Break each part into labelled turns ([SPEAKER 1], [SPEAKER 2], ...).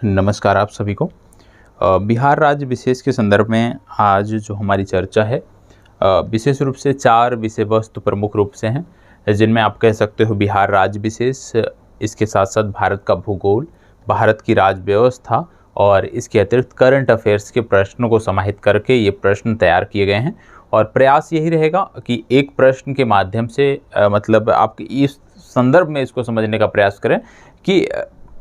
[SPEAKER 1] नमस्कार आप सभी को। बिहार राज्य विशेष के संदर्भ में आज जो हमारी चर्चा है विशेष रूप से 4 विषय वस्तु प्रमुख रूप से हैं, जिनमें आप कह सकते हो बिहार राज्य विशेष, इसके साथ साथ भारत का भूगोल, भारत की राज व्यवस्था और इसके अतिरिक्त करंट अफेयर्स के प्रश्नों को समाहित करके ये प्रश्न तैयार किए गए हैं। और प्रयास यही रहेगा कि एक प्रश्न के माध्यम से मतलब आप इस संदर्भ में इसको समझने का प्रयास करें कि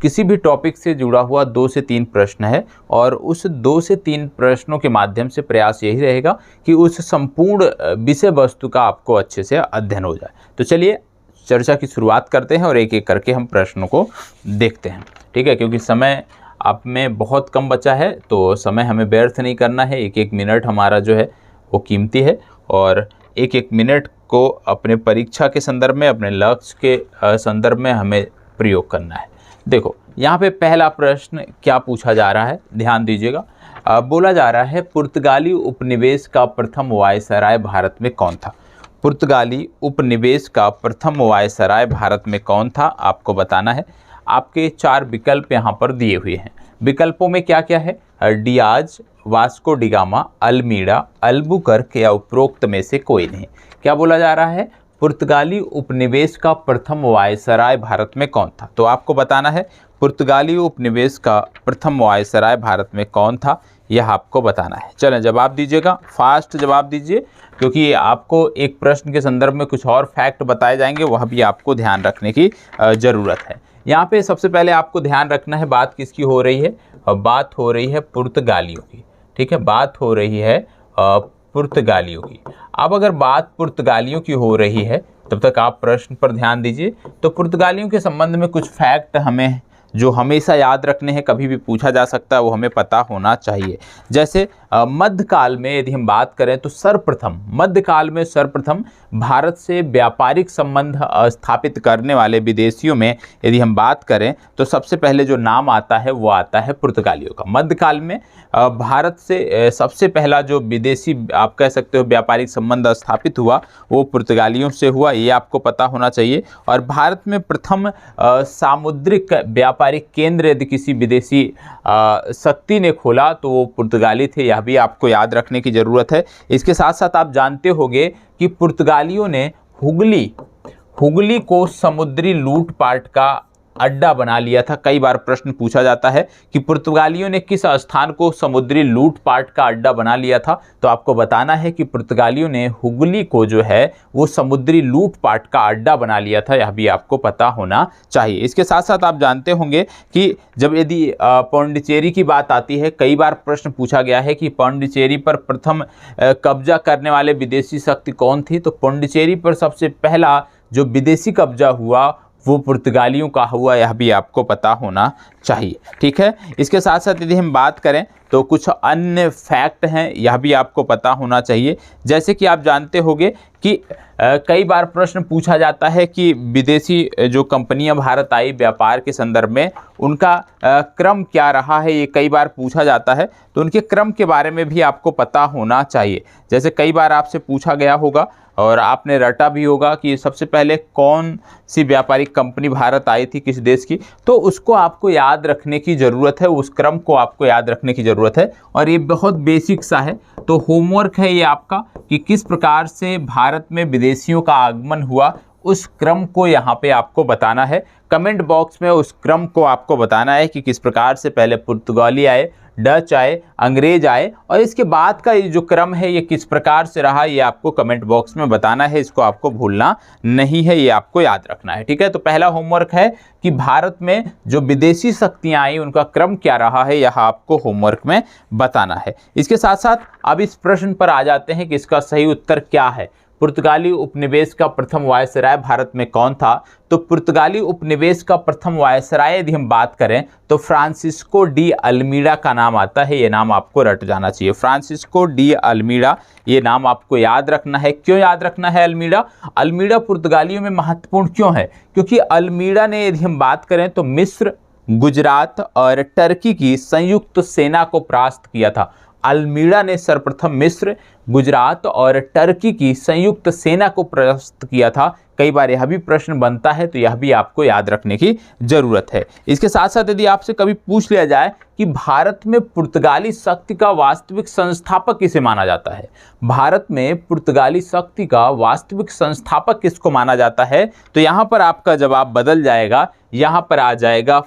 [SPEAKER 1] किसी भी टॉपिक से जुड़ा हुआ 2 से 3 प्रश्न है और उस 2 से 3 प्रश्नों के माध्यम से प्रयास यही रहेगा कि उस संपूर्ण विषय वस्तु का आपको अच्छे से अध्ययन हो जाए। तो चलिए चर्चा की शुरुआत करते हैं और एक एक करके हम प्रश्नों को देखते हैं, ठीक है। क्योंकि समय आप में बहुत कम बचा है तो समय हमें व्यर्थ नहीं करना है। एक एक मिनट हमारा जो है वो कीमती है और एक एक मिनट को अपने परीक्षा के संदर्भ में, अपने लक्ष्य के संदर्भ में हमें प्रयोग करना है। देखो यहाँ पे पहला प्रश्न क्या पूछा जा रहा है, ध्यान दीजिएगा। बोला जा रहा है पुर्तगाली उपनिवेश का प्रथम वायसराय भारत में कौन था। पुर्तगाली उपनिवेश का प्रथम वायसराय भारत में कौन था, आपको बताना है। आपके 4 विकल्प यहाँ पर दिए हुए हैं। विकल्पों में क्या क्या है? डियाज, वास्को डिगामा, अल्मीड़ा, अल्बुकर्क या उपरोक्त में से कोई नहीं। क्या बोला जा रहा है? पुर्तगाली उपनिवेश का प्रथम वायसराय भारत में कौन था। तो आपको बताना है पुर्तगाली उपनिवेश का प्रथम वायसराय भारत में कौन था, यह आपको बताना है। चलें जवाब दीजिएगा, फास्ट जवाब दीजिए, क्योंकि आपको एक प्रश्न के संदर्भ में कुछ और फैक्ट बताए जाएंगे, वह भी आपको ध्यान रखने की ज़रूरत है। यहाँ पे सबसे पहले आपको ध्यान रखना है बात किसकी हो रही है, बात हो रही है पुर्तगालियों की, ठीक है। बात हो रही है पुर्तगालियों की। अब अगर बात पुर्तगालियों की हो रही है तब तक आप प्रश्न पर ध्यान दीजिए। तो पुर्तगालियों के संबंध में कुछ फैक्ट हमें जो हमेशा याद रखने हैं, कभी भी पूछा जा सकता है, वो हमें पता होना चाहिए। जैसे मध्यकाल में यदि हम बात करें तो मध्यकाल में सर्वप्रथम भारत से व्यापारिक संबंध स्थापित करने वाले विदेशियों में यदि हम बात करें तो सबसे पहले जो नाम आता है वो आता है पुर्तगालियों का। मध्यकाल में भारत से सबसे पहला जो विदेशी आप कह सकते हो व्यापारिक संबंध स्थापित हुआ वो पुर्तगालियों से हुआ, ये आपको पता होना चाहिए। और भारत में प्रथम सामुद्रिक व्यापारिक केंद्र यदि किसी विदेशी शक्ति ने खोला तो वो पुर्तगाली थे, यह भी आपको याद रखने की ज़रूरत है। इसके साथ साथ आप जानते होंगे कि पुर्तगालियों ने हुगली को समुद्री लूटपाट का अड्डा बना लिया था। कई बार प्रश्न पूछा जाता है कि पुर्तगालियों ने किस स्थान को समुद्री लूटपाट का अड्डा बना लिया था। तो आपको बताना है कि पुर्तगालियों ने हुगली को जो है वो समुद्री लूटपाट का अड्डा बना लिया था, यह भी आपको पता होना चाहिए। इसके साथ साथ आप जानते होंगे कि जब यदि पौंडीचेरी की बात आती है, कई बार प्रश्न पूछा गया है कि पौंडीचेरी पर प्रथम कब्जा करने वाले विदेशी शक्ति कौन थी। तो पौंडीचेरी पर सबसे पहला जो विदेशी कब्जा हुआ वो पुर्तगालियों का हुआ, यह भी आपको पता होना चाहिए, ठीक है। इसके साथ साथ यदि हम बात करें तो कुछ अन्य फैक्ट हैं, यह भी आपको पता होना चाहिए। जैसे कि आप जानते होंगे कि कई बार प्रश्न पूछा जाता है कि विदेशी जो कंपनियां भारत आई व्यापार के संदर्भ में, उनका क्रम क्या रहा है, ये कई बार पूछा जाता है। तो उनके क्रम के बारे में भी आपको पता होना चाहिए। जैसे कई बार आपसे पूछा गया होगा और आपने रटा भी होगा कि सबसे पहले कौन सी व्यापारिक कंपनी भारत आई थी, किस देश की, तो उसको आपको याद रखने की ज़रूरत है, उस क्रम को आपको याद रखने की ज़रूरत है। और ये बहुत बेसिक सा है, तो होमवर्क है ये आपका कि किस प्रकार से भारत में विदेशियों का आगमन हुआ, उस क्रम को यहाँ पे आपको बताना है। कमेंट बॉक्स में उस क्रम को आपको बताना है कि किस प्रकार से पहले पुर्तगाली आए, डच आए, अंग्रेज आए और इसके बाद का ये जो क्रम है ये किस प्रकार से रहा, ये आपको कमेंट बॉक्स में बताना है। इसको आपको भूलना नहीं है, ये आपको याद रखना है, ठीक है। तो पहला होमवर्क है कि भारत में जो विदेशी शक्तियाँ आई उनका क्रम क्या रहा है, यह आपको होमवर्क में बताना है। इसके साथ साथ अब इस प्रश्न पर आ जाते हैं कि इसका सही उत्तर क्या है। पुर्तगाली उपनिवेश का प्रथम वायसराय भारत में कौन था। तो पुर्तगाली उपनिवेश का प्रथम वायसराय यदि हम बात करें तो फ्रांसिस्को डी अल्मीड़ा का नाम आता है, ये नाम आपको रट जाना चाहिए। फ्रांसिस्को डी अल्मीड़ा, ये नाम आपको याद रखना है। क्यों याद रखना है अल्मीड़ा? अल्मीड़ा पुर्तगालियों में महत्वपूर्ण क्यों है? क्योंकि अल्मीड़ा ने यदि हम बात करें तो मिस्र, गुजरात और टर्की की संयुक्त सेना को परास्त किया था। अल्मीड़ा ने सर्वप्रथम मिस्र, गुजरात और टर्की की संयुक्त सेना को परास्त किया था। कई बार यह भी प्रश्न बनता है, तो यह भी आपको याद रखने की जरूरत है। इसके साथ साथ यदि आपसे कभी पूछ लिया जाए कि भारत में पुर्तगाली शक्ति का वास्तविक संस्थापक किसे माना जाता है, भारत में पुर्तगाली शक्ति का वास्तविक संस्थापक किसको माना जाता है, तो यहाँ पर आपका जवाब बदल जाएगा, यहाँ पर आ जाएगा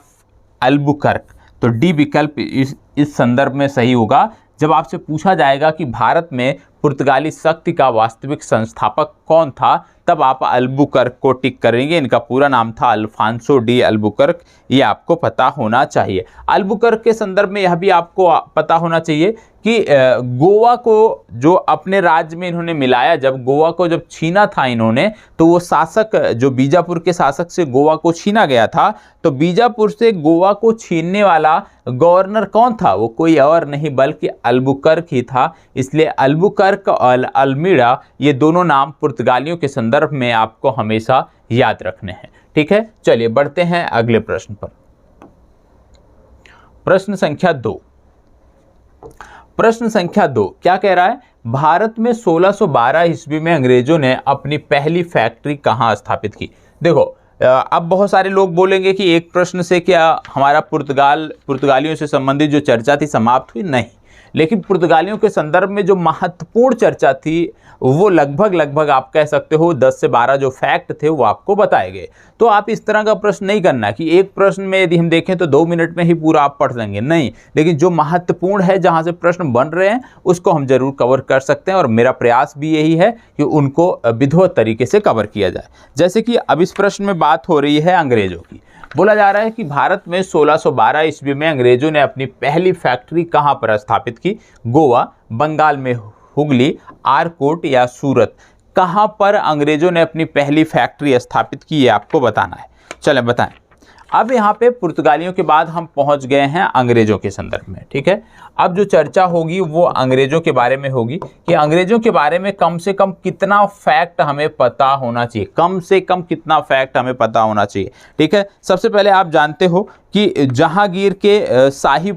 [SPEAKER 1] अल्बुकर्क। तो डी विकल्प इस संदर्भ में सही होगा। जब आपसे पूछा जाएगा कि भारत में पुर्तगाली शक्ति का वास्तविक संस्थापक कौन था, तब आप अल्बुकर्क को टिक करेंगे। इनका पूरा नाम था अल्फांसो डी अल्बुकर्क, ये आपको पता होना चाहिए। अल्बुकर्क के संदर्भ में यह भी आपको पता होना चाहिए कि गोवा को जो अपने राज्य में इन्होंने मिलाया, जब गोवा को जब छीना था इन्होंने, तो वो शासक जो बीजापुर के शासक से गोवा को छीना गया था, तो बीजापुर से गोवा को छीनने वाला गवर्नर कौन था, वो कोई और नहीं बल्कि अल्बुकर्क ही था। इसलिए अल्बुकर्क और अल्मीड़ा ये दोनों नाम पुर्तगालियों के संदर्भ में आपको हमेशा याद रखने हैं। ठीक है, चलिए बढ़ते हैं अगले प्रश्न पर। प्रश्न संख्या 2। प्रश्न संख्या 2 क्या कह रहा है, भारत में 1612 ईस्वी में अंग्रेजों ने अपनी पहली फैक्ट्री कहां स्थापित की। देखो, अब बहुत सारे लोग बोलेंगे कि एक प्रश्न से क्या हमारा पुर्तगालियों से संबंधित जो चर्चा थी समाप्त हुई, नहीं, लेकिन पुर्तगालियों के संदर्भ में जो महत्वपूर्ण चर्चा थी वो लगभग आप कह सकते हो 10 से 12 जो फैक्ट थे वो आपको बताए गए। तो आप इस तरह का प्रश्न नहीं करना कि एक प्रश्न में यदि हम देखें तो 2 मिनट में ही पूरा आप पढ़ लेंगे, नहीं, लेकिन जो महत्वपूर्ण है, जहां से प्रश्न बन रहे हैं, उसको हम जरूर कवर कर सकते हैं, और मेरा प्रयास भी यही है कि उनको विधिवत तरीके से कवर किया जाए। जैसे कि अब इस प्रश्न में बात हो रही है अंग्रेजों की। बोला जा रहा है कि भारत में 1612 ईस्वी में अंग्रेजों ने अपनी पहली फैक्ट्री कहां पर स्थापित की। गोवा, बंगाल में हुगली, आरकोट या सूरत, कहां पर अंग्रेजों ने अपनी पहली फैक्ट्री स्थापित की, ये आपको बताना है। चलें बताएं। अब यहाँ पे पुर्तगालियों के बाद हम पहुंच गए हैं अंग्रेजों के संदर्भ में। ठीक है, अब जो चर्चा होगी वो अंग्रेजों के बारे में होगी कि अंग्रेजों के बारे में कम से कम कितना फैक्ट हमें पता होना चाहिए, कम से कम कितना फैक्ट हमें पता होना चाहिए। ठीक है, सबसे पहले आप जानते हो कि जहांगीर के शाही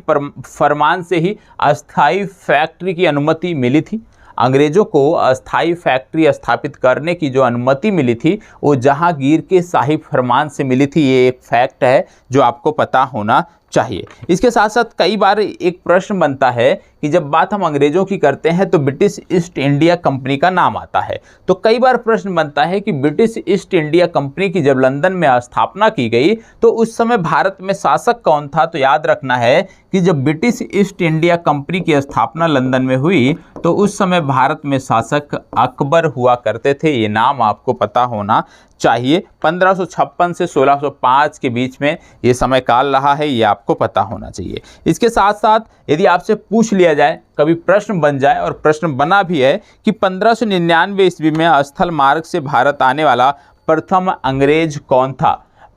[SPEAKER 1] फरमान से ही अस्थाई फैक्ट्री की अनुमति मिली थी। अंग्रेजों को अस्थाई फैक्ट्री स्थापित करने की जो अनुमति मिली थी वो जहांगीर के शाही फरमान से मिली थी। ये एक फैक्ट है जो आपको पता होना चाहिए। इसके साथ साथ कई बार एक प्रश्न बनता है कि जब बात हम अंग्रेजों की करते हैं तो ब्रिटिश ईस्ट इंडिया कंपनी का नाम आता है। तो कई बार प्रश्न बनता है कि ब्रिटिश ईस्ट इंडिया कंपनी की जब लंदन में स्थापना की गई तो उस समय भारत में शासक कौन था। तो याद रखना है कि जब ब्रिटिश ईस्ट इंडिया कंपनी की स्थापना लंदन में हुई तो उस समय भारत में शासक अकबर हुआ करते थे। ये नाम आपको पता होना चाहिए। 1556 से 1605 के बीच में ये समय काल रहा है, ये आपको पता होना चाहिए। इसके साथ साथ यदि आपसे पूछ लिया जाए, कभी प्रश्न बन जाए और प्रश्न बना भी है कि 1599 ईस्वी में स्थल मार्ग से भारत आने वाला प्रथम अंग्रेज कौन था।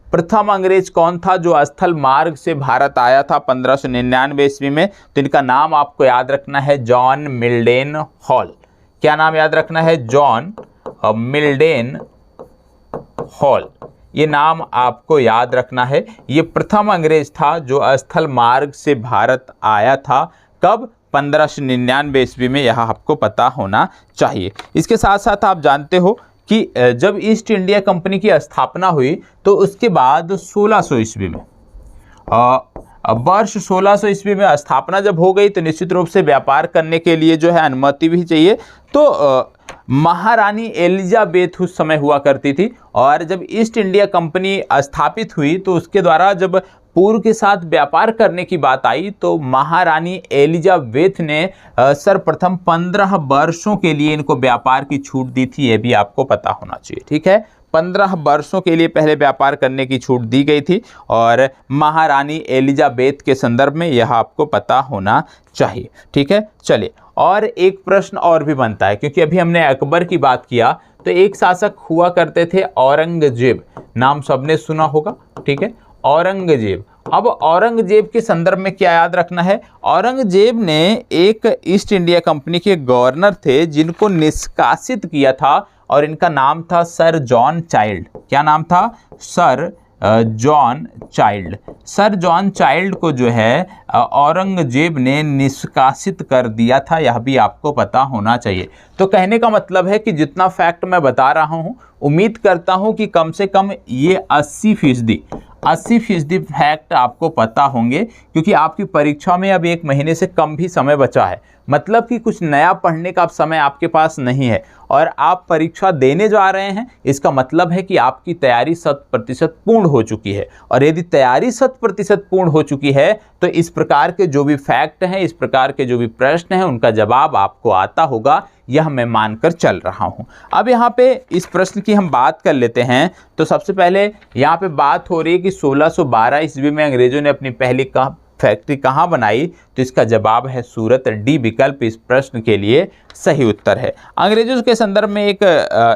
[SPEAKER 1] प्रथम अंग्रेज कौन था जो स्थल मार्ग से भारत आया था 1599 ईस्वी में। तो इनका नाम आपको याद रखना है जॉन मिल्डेन हॉल। क्या नाम याद रखना है? जॉन मिल्डेन हॉल, ये नाम आपको याद रखना है। ये प्रथम अंग्रेज था जो स्थल मार्ग से भारत आया था। कब? 1599 ईस्वी में, यह आपको पता होना चाहिए। इसके साथ साथ आप जानते हो कि जब ईस्ट इंडिया कंपनी की स्थापना हुई तो उसके बाद 1600 ईस्वी में वर्ष 1600 ईस्वी में स्थापना जब हो गई तो निश्चित रूप से व्यापार करने के लिए जो है अनुमति भी चाहिए। तो महारानी एलिजाबेथ उस समय हुआ करती थी, और जब ईस्ट इंडिया कंपनी स्थापित हुई तो उसके द्वारा जब पूर्व के साथ व्यापार करने की बात आई तो महारानी एलिजाबेथ ने सर्वप्रथम 15 वर्षों के लिए इनको व्यापार की छूट दी थी। ये भी आपको पता होना चाहिए। ठीक है, 15 वर्षों के लिए पहले व्यापार करने की छूट दी गई थी, और महारानी एलिजाबेथ के संदर्भ में यह आपको पता होना चाहिए। ठीक है, चलिए और एक प्रश्न और भी बनता है, क्योंकि अभी हमने अकबर की बात किया तो एक शासक हुआ करते थे औरंगजेब, नाम सबने सुना होगा। ठीक है, औरंगजेब। अब औरंगजेब के संदर्भ में क्या याद रखना है? औरंगजेब ने एक ईस्ट इंडिया कंपनी के गवर्नर थे जिनको निष्कासित किया था, और इनका नाम था सर जॉन चाइल्ड। क्या नाम था? Sir John child. Sir John child को जो है औरंगजेब ने निष्कासित कर दिया था, यह भी आपको पता होना चाहिए। तो कहने का मतलब है कि जितना फैक्ट मैं बता रहा हूं, उम्मीद करता हूं कि कम से कम ये 80% फैक्ट आपको पता होंगे, क्योंकि आपकी परीक्षा में अब 1 महीने से कम भी समय बचा है। मतलब कि कुछ नया पढ़ने का समय आपके पास नहीं है और आप परीक्षा देने जा रहे हैं। इसका मतलब है कि आपकी तैयारी 100% पूर्ण हो चुकी है, और यदि तैयारी 100% पूर्ण हो चुकी है तो इस प्रकार के जो भी फैक्ट हैं, इस प्रकार के जो भी प्रश्न हैं, उनका जवाब आपको आता होगा, यह मैं मानकर चल रहा हूं। अब यहाँ पे इस प्रश्न की हम बात कर लेते हैं। तो सबसे पहले यहाँ पे बात हो रही है कि 1612 ईस्वी में अंग्रेजों ने अपनी पहली फैक्ट्री कहाँ बनाई, तो इसका जवाब है सूरत। डी विकल्प इस प्रश्न के लिए सही उत्तर है। अंग्रेजों के संदर्भ में एक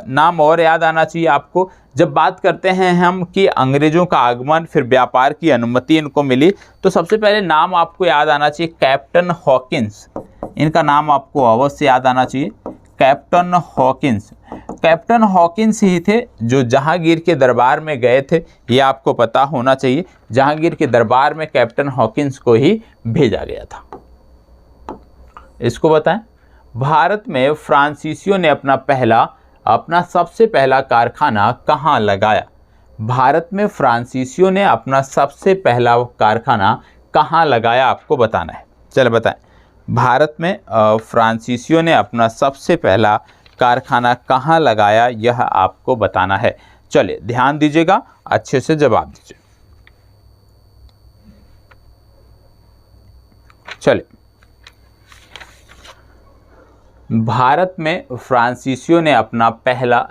[SPEAKER 1] नाम और याद आना चाहिए आपको। जब बात करते हैं हम कि अंग्रेजों का आगमन, फिर व्यापार की अनुमति इनको मिली, तो सबसे पहले नाम आपको याद आना चाहिए कैप्टन हॉकिंस। इनका नाम आपको अवश्य याद आना चाहिए, कैप्टन हॉकिंस। कैप्टन हॉकिंस ही थे जो जहांगीर के दरबार में गए थे, ये आपको पता होना चाहिए। जहांगीर के दरबार में कैप्टन हॉकिंस को ही भेजा गया था। इसको बताएं। भारत में फ्रांसीसियों ने अपना सबसे पहला कारखाना कहाँ लगाया? भारत में फ्रांसीसियों ने अपना सबसे पहला कारखाना कहाँ लगाया, आपको बताना है। चलो बताएं। भारत में फ्रांसीसियों ने अपना सबसे पहला कारखाना कहाँ लगाया, यह आपको बताना है। चलिए ध्यान दीजिएगा, अच्छे से जवाब दीजिए। चलिए, भारत में फ्रांसीसियों ने अपना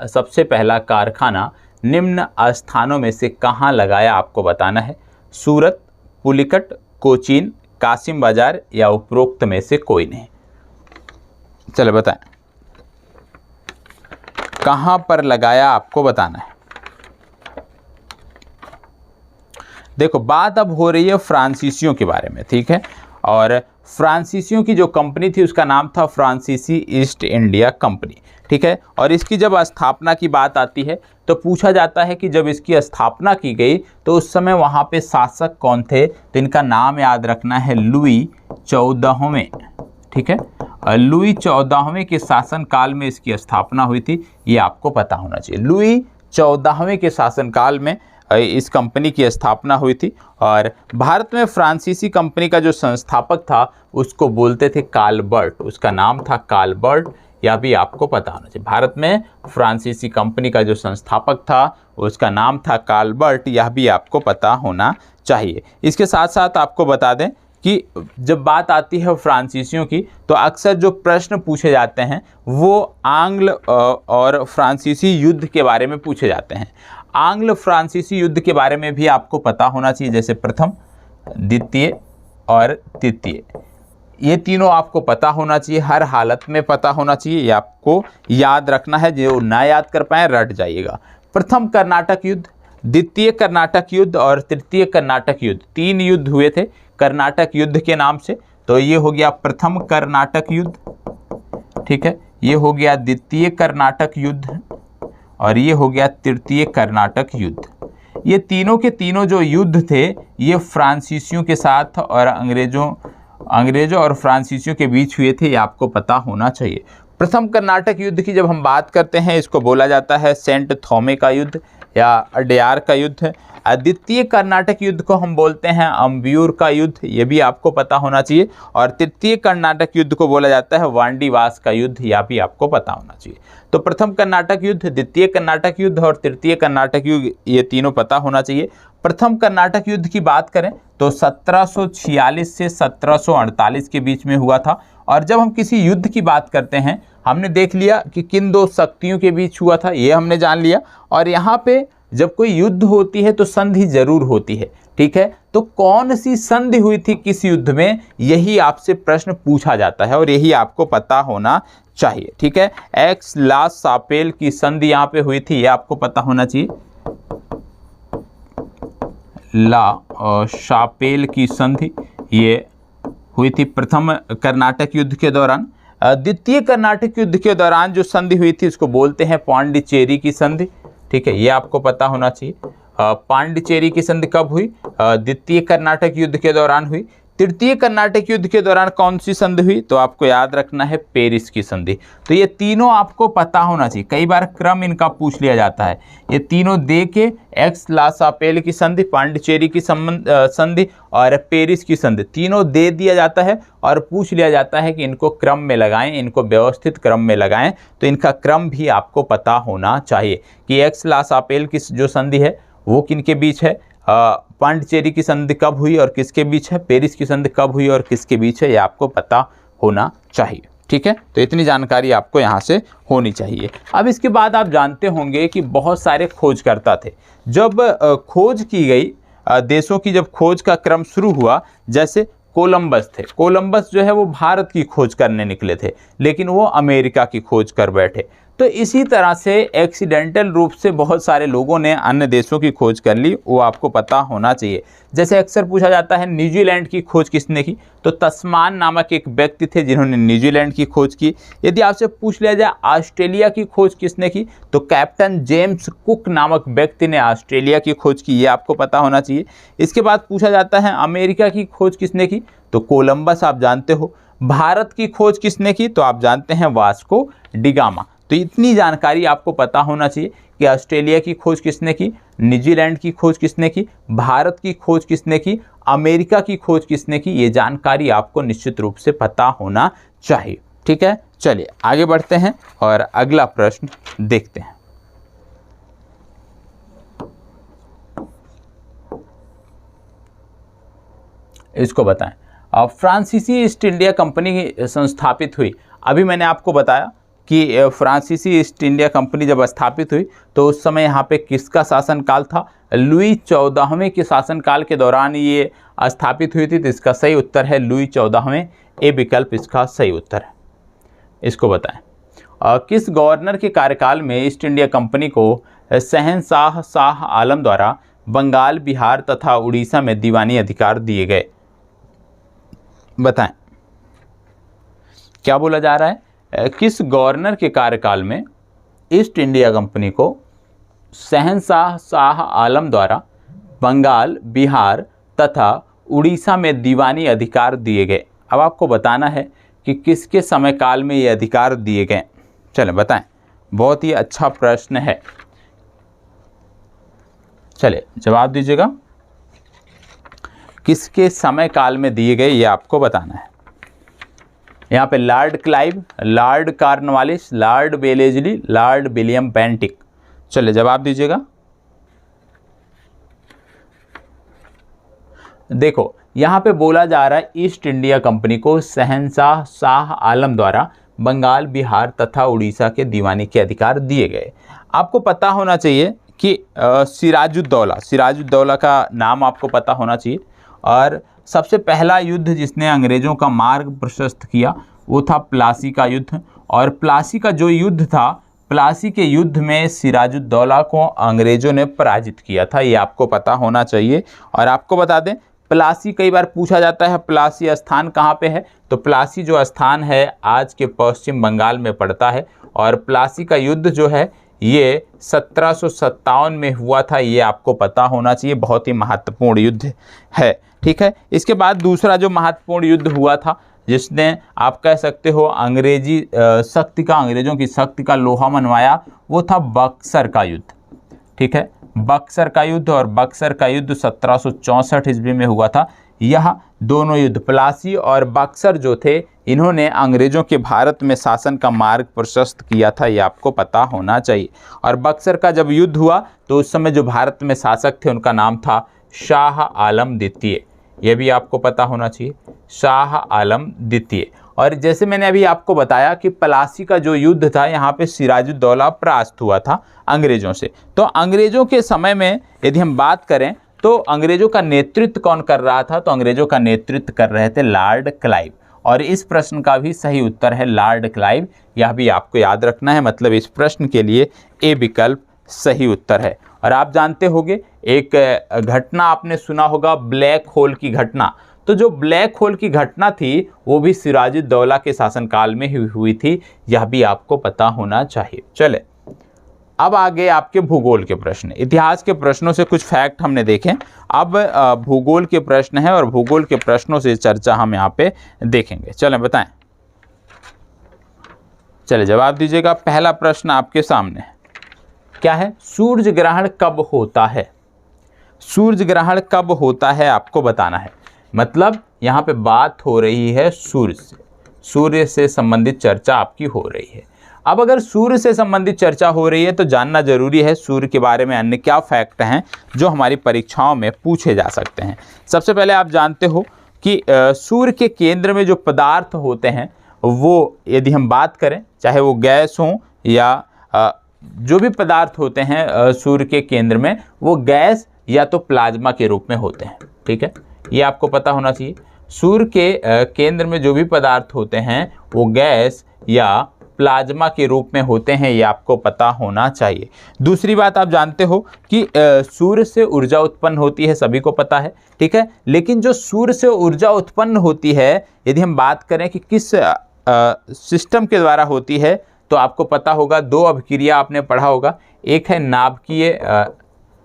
[SPEAKER 1] सबसे पहला कारखाना निम्न स्थानों में से कहाँ लगाया, आपको बताना है। सूरत, पुलिकट, कोचीन, कासिम बाजार या उपरोक्त में से कोई नहीं। चलो बताएं, कहां पर लगाया, आपको बताना है। देखो, बात अब हो रही है फ्रांसीसियों के बारे में, ठीक है। और फ्रांसीसियों की जो कंपनी थी उसका नाम था फ्रांसीसी ईस्ट इंडिया कंपनी, ठीक है। और इसकी जब स्थापना की बात आती है तो पूछा जाता है कि जब इसकी स्थापना की गई तो उस समय वहाँ पे शासक कौन थे, तो इनका नाम याद रखना है लुई 14वें, ठीक है। लुई 14वें के शासनकाल में इसकी स्थापना हुई थी, ये आपको पता होना चाहिए। लुई 14वें के शासनकाल में इस कंपनी की स्थापना हुई थी। और भारत में फ्रांसीसी कंपनी का जो संस्थापक था उसको बोलते थे कालबर्ट, उसका नाम था कालबर्ट, यह भी आपको पता होना चाहिए। भारत में फ्रांसीसी कंपनी का जो संस्थापक था उसका नाम था कालबर्ट, यह भी आपको पता होना चाहिए। इसके साथ साथ आपको बता दें कि जब बात आती है फ्रांसीसियों की तो अक्सर जो प्रश्न पूछे जाते हैं वो आंग्ल और फ्रांसीसी युद्ध के बारे में पूछे जाते हैं। आंग्ल फ्रांसीसी युद्ध के बारे में भी आपको पता होना चाहिए, जैसे प्रथम, द्वितीय और तृतीय, ये तीनों आपको पता होना चाहिए, हर हालत में पता होना चाहिए, ये आपको याद रखना है। जो ना याद कर पाए रट जाइएगा। प्रथम कर्नाटक युद्ध, द्वितीय कर्नाटक युद्ध और तृतीय कर्नाटक युद्ध, 3 युद्ध हुए थे कर्नाटक युद्ध के नाम से। तो ये हो गया प्रथम कर्नाटक युद्ध, ठीक है, ये हो गया द्वितीय कर्नाटक युद्ध और ये हो गया तृतीय कर्नाटक युद्ध। ये तीनों के तीनों जो युद्ध थे ये फ्रांसीसियों के साथ और अंग्रेजों और फ्रांसीसियों के बीच हुए थे, ये आपको पता होना चाहिए। प्रथम कर्नाटक युद्ध की जब हम बात करते हैं इसको बोला जाता है सेंट थॉमे का युद्ध या अड्यार का युद्ध। द्वितीय कर्नाटक युद्ध को हम बोलते हैं अम्बियूर का युद्ध, ये भी आपको पता होना चाहिए। और तृतीय कर्नाटक युद्ध को बोला जाता है वांडीवास का युद्ध, यह भी आपको पता होना चाहिए। तो प्रथम कर्नाटक युद्ध, द्वितीय कर्नाटक युद्ध और तृतीय कर्नाटक युद्ध, ये तीनों पता होना चाहिए। प्रथम कर्नाटक युद्ध की बात करें तो 1746 से 1748 के बीच में हुआ था। और जब हम किसी युद्ध की बात करते हैं, हमने देख लिया कि किन 2 शक्तियों के बीच हुआ था, ये हमने जान लिया। और यहाँ पे जब कोई युद्ध होती है तो संधि जरूर होती है, ठीक है। तो कौन सी संधि हुई थी किस युद्ध में, यही आपसे प्रश्न पूछा जाता है और यही आपको पता होना चाहिए, ठीक है। एक्स ला सापेल की संधि यहाँ पे हुई थी, ये आपको पता होना चाहिए। ला शापेल की संधि ये हुई थी प्रथम कर्नाटक युद्ध के दौरान। द्वितीय कर्नाटक युद्ध के दौरान जो संधि हुई थी उसको बोलते हैं पांडिचेरी की संधि, ठीक है, ये आपको पता होना चाहिए। पांडिचेरी की संधि कब हुई? द्वितीय कर्नाटक युद्ध के दौरान हुई। तृतीय कर्नाटक युद्ध के दौरान कौन सी संधि हुई? तो आपको याद रखना है पेरिस की संधि। तो ये तीनों आपको पता होना चाहिए, कई बार क्रम इनका पूछ लिया जाता है। ये तीनों दे के एक्स ला सापेल की संधि, पांडिचेरी की संधि और पेरिस की संधि, तीनों दे दिया जाता है और पूछ लिया जाता है कि इनको क्रम में लगाएं, इनको व्यवस्थित क्रम में लगाएं। तो इनका क्रम भी आपको पता होना चाहिए कि एक्स ला सापेल की जो संधि है वो किनके बीच है, पांडिचेरी की संधि कब हुई और किसके बीच है, पेरिस की संधि कब हुई और किसके बीच है, ये आपको पता होना चाहिए। ठीक है, तो इतनी जानकारी आपको यहाँ से होनी चाहिए। अब इसके बाद आप जानते होंगे कि बहुत सारे खोजकर्ता थे। जब खोज की गई, देशों की जब खोज का क्रम शुरू हुआ, जैसे कोलंबस थे, कोलंबस जो है वो भारत की खोज करने निकले थे, लेकिन वो अमेरिका की खोज कर बैठे। तो इसी तरह से एक्सीडेंटल रूप से बहुत सारे लोगों ने अन्य देशों की खोज कर ली, वो आपको पता होना चाहिए। जैसे अक्सर पूछा जाता है न्यूजीलैंड की खोज किसने की? तो तस्मान नामक एक व्यक्ति थे जिन्होंने न्यूजीलैंड की खोज की। यदि आपसे पूछ लिया जाए ऑस्ट्रेलिया की खोज किसने की, तो कैप्टन जेम्स कुक नामक व्यक्ति ने ऑस्ट्रेलिया की खोज की, ये आपको पता होना चाहिए। इसके बाद पूछा जाता है अमेरिका की खोज किसने की, तो कोलंबस आप जानते हो। भारत की खोज किसने की, तो आप जानते हैं वास्को डिगामा। तो इतनी जानकारी आपको पता होना चाहिए कि ऑस्ट्रेलिया की खोज किसने की, न्यूजीलैंड की खोज किसने की, भारत की खोज किसने की, अमेरिका की खोज किसने की, ये जानकारी आपको निश्चित रूप से पता होना चाहिए। ठीक है, चलिए आगे बढ़ते हैं और अगला प्रश्न देखते हैं। इसको बताएं, फ्रांसीसी ईस्ट इंडिया कंपनी संस्थापित हुई। अभी मैंने आपको बताया कि फ्रांसीसी ईस्ट इंडिया कंपनी जब स्थापित हुई तो उस समय यहाँ पे किसका शासनकाल था? लुई 14वें के शासनकाल के दौरान ये स्थापित हुई थी। तो इसका सही उत्तर है लुई 14वें, ए विकल्प इसका सही उत्तर है। इसको बताएं, किस गवर्नर के कार्यकाल में ईस्ट इंडिया कंपनी को शहंशाह शाह आलम द्वारा बंगाल, बिहार तथा उड़ीसा में दीवानी अधिकार दिए गए? बताएं, क्या बोला जा रहा है? किस गवर्नर के कार्यकाल में ईस्ट इंडिया कंपनी को शहंशाह शाह आलम द्वारा बंगाल, बिहार तथा उड़ीसा में दीवानी अधिकार दिए गए? अब आपको बताना है कि किसके समय काल में ये अधिकार दिए गए। चलें बताएं, बहुत ही अच्छा प्रश्न है। चलिए जवाब दीजिएगा, किसके समय काल में दिए गए ये आपको बताना है। यहाँ पे Lord Clive, Lord Cornwallis, Lord Wellesley, Lord William Bentinck. चलिए जवाब दीजिएगा। देखो यहाँ पे बोला जा रहा है ईस्ट इंडिया कंपनी को शहंशाह शाह आलम द्वारा बंगाल, बिहार तथा उड़ीसा के दीवानी के अधिकार दिए गए। आपको पता होना चाहिए कि सिराजुद्दौला का नाम आपको पता होना चाहिए। और सबसे पहला युद्ध जिसने अंग्रेज़ों का मार्ग प्रशस्त किया वो था प्लासी का युद्ध। और प्लासी का जो युद्ध था, प्लासी के युद्ध में सिराजुद्दौला को अंग्रेज़ों ने पराजित किया था, ये आपको पता होना चाहिए। और आपको बता दें, प्लासी कई बार पूछा जाता है प्लासी स्थान कहाँ पे है, तो प्लासी जो स्थान है आज के पश्चिम बंगाल में पड़ता है। और प्लासी का युद्ध जो है ये 1757 में हुआ था, ये आपको पता होना चाहिए। बहुत ही महत्वपूर्ण युद्ध है। ठीक है, इसके बाद दूसरा जो महत्वपूर्ण युद्ध हुआ था जिसने आप कह सकते हो अंग्रेज़ों की शक्ति का लोहा मनवाया, वो था बक्सर का युद्ध। ठीक है, बक्सर का युद्ध। और बक्सर का युद्ध 1764 ईस्वी में हुआ था। यह दोनों युद्ध, प्लासी और बक्सर जो थे, इन्होंने अंग्रेज़ों के भारत में शासन का मार्ग प्रशस्त किया था, ये आपको पता होना चाहिए। और बक्सर का जब युद्ध हुआ तो उस समय जो भारत में शासक थे उनका नाम था शाह आलम द्वितीय, ये भी आपको पता होना चाहिए, शाह आलम द्वितीय। और जैसे मैंने अभी आपको बताया कि प्लासी का जो युद्ध था यहाँ पे सिराजुद्दौला परास्त हुआ था अंग्रेज़ों से। तो अंग्रेज़ों के समय में यदि हम बात करें तो अंग्रेज़ों का नेतृत्व कौन कर रहा था, तो अंग्रेज़ों का नेतृत्व कर रहे थे लॉर्ड क्लाइव। और इस प्रश्न का भी सही उत्तर है लॉर्ड क्लाइव, यह भी आपको याद रखना है। मतलब इस प्रश्न के लिए ए विकल्प सही उत्तर है। और आप जानते होंगे एक घटना आपने सुना होगा, ब्लैक होल की घटना। तो जो ब्लैक होल की घटना थी वो भी सिराजुद्दौला के शासनकाल में ही हुई थी, यह भी आपको पता होना चाहिए। चले अब आगे आपके भूगोल के प्रश्न। इतिहास के प्रश्नों से कुछ फैक्ट हमने देखे, अब भूगोल के प्रश्न है और भूगोल के प्रश्नों से चर्चा हम यहाँ पे देखेंगे। चलें बताएं, चले जवाब दीजिएगा। पहला प्रश्न आपके सामने है, क्या है? सूर्य ग्रहण कब होता है? सूर्य ग्रहण कब होता है आपको बताना है। मतलब यहाँ पे बात हो रही है सूर्य से संबंधित चर्चा आपकी हो रही है। अब अगर सूर्य से संबंधित चर्चा हो रही है तो जानना जरूरी है सूर्य के बारे में अन्य क्या फैक्ट हैं जो हमारी परीक्षाओं में पूछे जा सकते हैं। सबसे पहले आप जानते हो कि सूर्य के केंद्र में जो पदार्थ होते हैं वो, यदि हम बात करें, चाहे वो गैस हो या जो भी पदार्थ होते हैं सूर्य के केंद्र में, वो गैस या तो प्लाज्मा के रूप में होते हैं। ठीक है, ये आपको पता होना चाहिए। सूर्य के केंद्र में जो भी पदार्थ होते हैं वो गैस या प्लाज्मा के रूप में होते हैं, ये आपको पता होना चाहिए। दूसरी बात आप जानते हो कि सूर्य से ऊर्जा उत्पन्न होती है, सभी को पता है। ठीक है, लेकिन जो सूर्य से ऊर्जा उत्पन्न होती है, यदि हम बात करें कि किस सिस्टम के द्वारा होती है, तो आपको पता होगा, दो अभिक्रिया आपने पढ़ा होगा, एक है नाभिकीय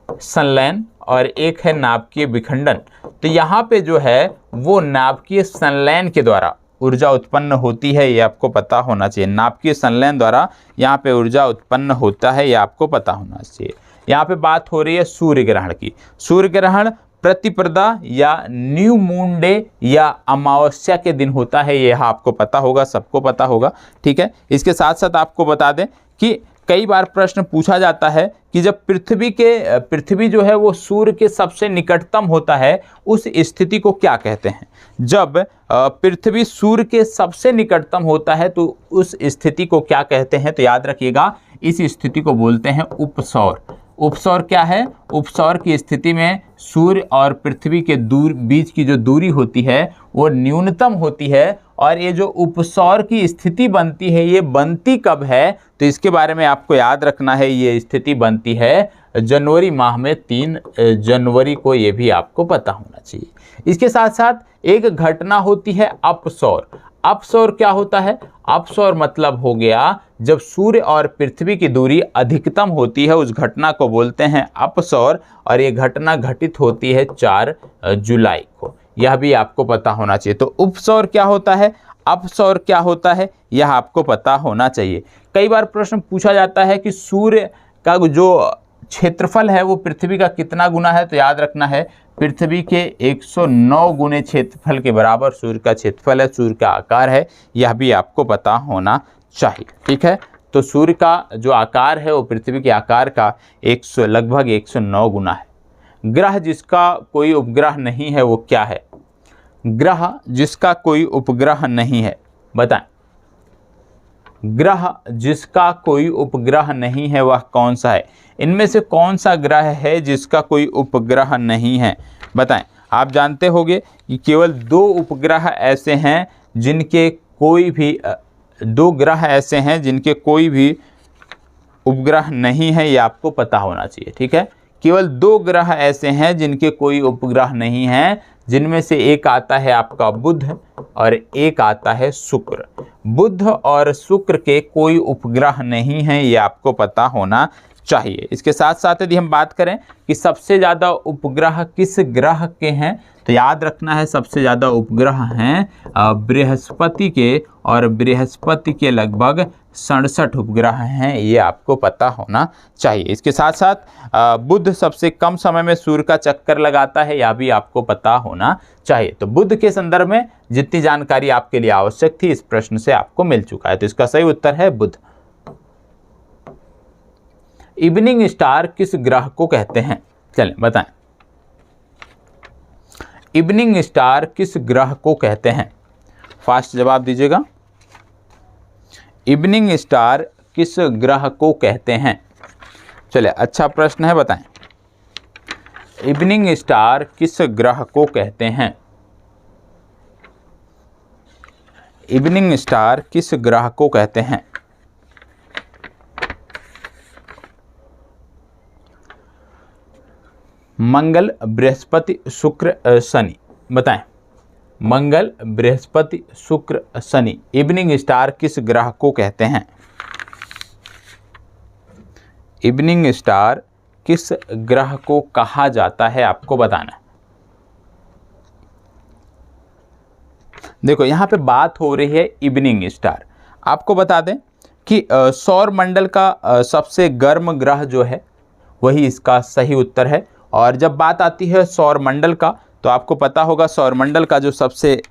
[SPEAKER 1] संलयन और एक है नाभिकीय विखंडन। तो यहाँ पे जो है वो नाभिकीय संलयन के द्वारा ऊर्जा उत्पन्न होती है, ये आपको पता होना चाहिए। नाभिकीय संलयन द्वारा यहाँ पे ऊर्जा उत्पन्न होता है, ये आपको पता होना चाहिए। यहाँ पे बात हो रही है सूर्य ग्रहण की। सूर्य ग्रहण प्रतिपदा या न्यू मून डे या अमावस्या के दिन होता है, ये आपको पता होगा, सबको पता होगा। ठीक है, इसके साथ साथ आपको बता दें कि कई बार प्रश्न पूछा जाता है कि जब पृथ्वी जो है वो सूर्य के सबसे निकटतम होता है, उस स्थिति को क्या कहते हैं? जब पृथ्वी सूर्य के सबसे निकटतम होता है तो उस स्थिति को क्या कहते हैं? तो याद रखिएगा, इस स्थिति को बोलते हैं उपसौर। उपसौर क्या है? उपसौर की स्थिति में सूर्य और पृथ्वी के बीच की जो दूरी होती है वो न्यूनतम होती है, और ये जो उपसौर की स्थिति बनती है, ये बनती कब है? तो इसके बारे में आपको याद रखना है, ये स्थिति बनती है जनवरी माह में 3 जनवरी को, ये भी आपको पता होना चाहिए। इसके साथ साथ एक घटना होती है अपसौर। अपसौर क्या होता है? अपसौर मतलब हो गया जब सूर्य और पृथ्वी की दूरी अधिकतम होती है, उस घटना को बोलते हैं अपसौर, और ये घटना घटित होती है 4 जुलाई को। यह भी आपको पता होना चाहिए। तो उपसौर क्या होता है, अपसौर क्या होता है, यह आपको पता होना चाहिए। कई बार प्रश्न पूछा जाता है कि सूर्य का जो क्षेत्रफल है वो पृथ्वी का कितना गुना है? तो याद रखना है, पृथ्वी के 109 गुने क्षेत्रफल के बराबर सूर्य का क्षेत्रफल है, सूर्य का आकार है, यह भी आपको पता होना चाहिए। ठीक है, तो सूर्य का जो आकार है वो पृथ्वी के आकार का लगभग 109 गुना है। ग्रह जिसका कोई उपग्रह नहीं है वो क्या है? ग्रह जिसका कोई उपग्रह नहीं है, बताएं। ग्रह जिसका कोई उपग्रह नहीं है वह कौन सा है? इनमें से कौन सा ग्रह है जिसका कोई उपग्रह नहीं है? बताएं। आप जानते होंगे कि केवल 2 उपग्रह ऐसे हैं जिनके कोई भी 2 ग्रह ऐसे हैं जिनके कोई भी उपग्रह नहीं है, ये आपको पता होना चाहिए। ठीक है, केवल 2 ग्रह ऐसे हैं जिनके कोई उपग्रह नहीं है, जिनमें से एक आता है आपका बुध और एक आता है शुक्र। बुध और शुक्र के कोई उपग्रह नहीं है, ये आपको पता होना चाहिए। इसके साथ साथ यदि हम बात करें कि सबसे ज़्यादा उपग्रह किस ग्रह के हैं, तो याद रखना है सबसे ज़्यादा उपग्रह हैं बृहस्पति के, और बृहस्पति के लगभग 67 उपग्रह हैं, ये आपको पता होना चाहिए। इसके साथ साथ बुध सबसे कम समय में सूर्य का चक्कर लगाता है, यह भी आपको पता होना चाहिए। तो बुध के संदर्भ में जितनी जानकारी आपके लिए आवश्यक थी इस प्रश्न से आपको मिल चुका है, तो इसका सही उत्तर है बुध। इवनिंग स्टार किस ग्रह को कहते हैं? चलें बताएं। इवनिंग स्टार किस ग्रह को कहते हैं? फास्ट जवाब दीजिएगा। इवनिंग स्टार किस ग्रह को कहते हैं? चलिए, अच्छा प्रश्न है, बताएं। इवनिंग स्टार किस ग्रह को कहते हैं? इवनिंग स्टार किस ग्रह को कहते हैं? मंगल, बृहस्पति, शुक्र, शनि, बताएं। मंगल, बृहस्पति, शुक्र, शनि, इवनिंग स्टार किस ग्रह को कहते हैं? इवनिंग स्टार किस ग्रह को कहा जाता है, आपको बताना है। देखो यहाँ पे बात हो रही है इवनिंग स्टार। आपको बता दें कि सौर मंडल का सबसे गर्म ग्रह जो है वही इसका सही उत्तर है। और जब बात आती है सौर मंडल का, तो आपको पता होगा सौर मंडल का जो सबसे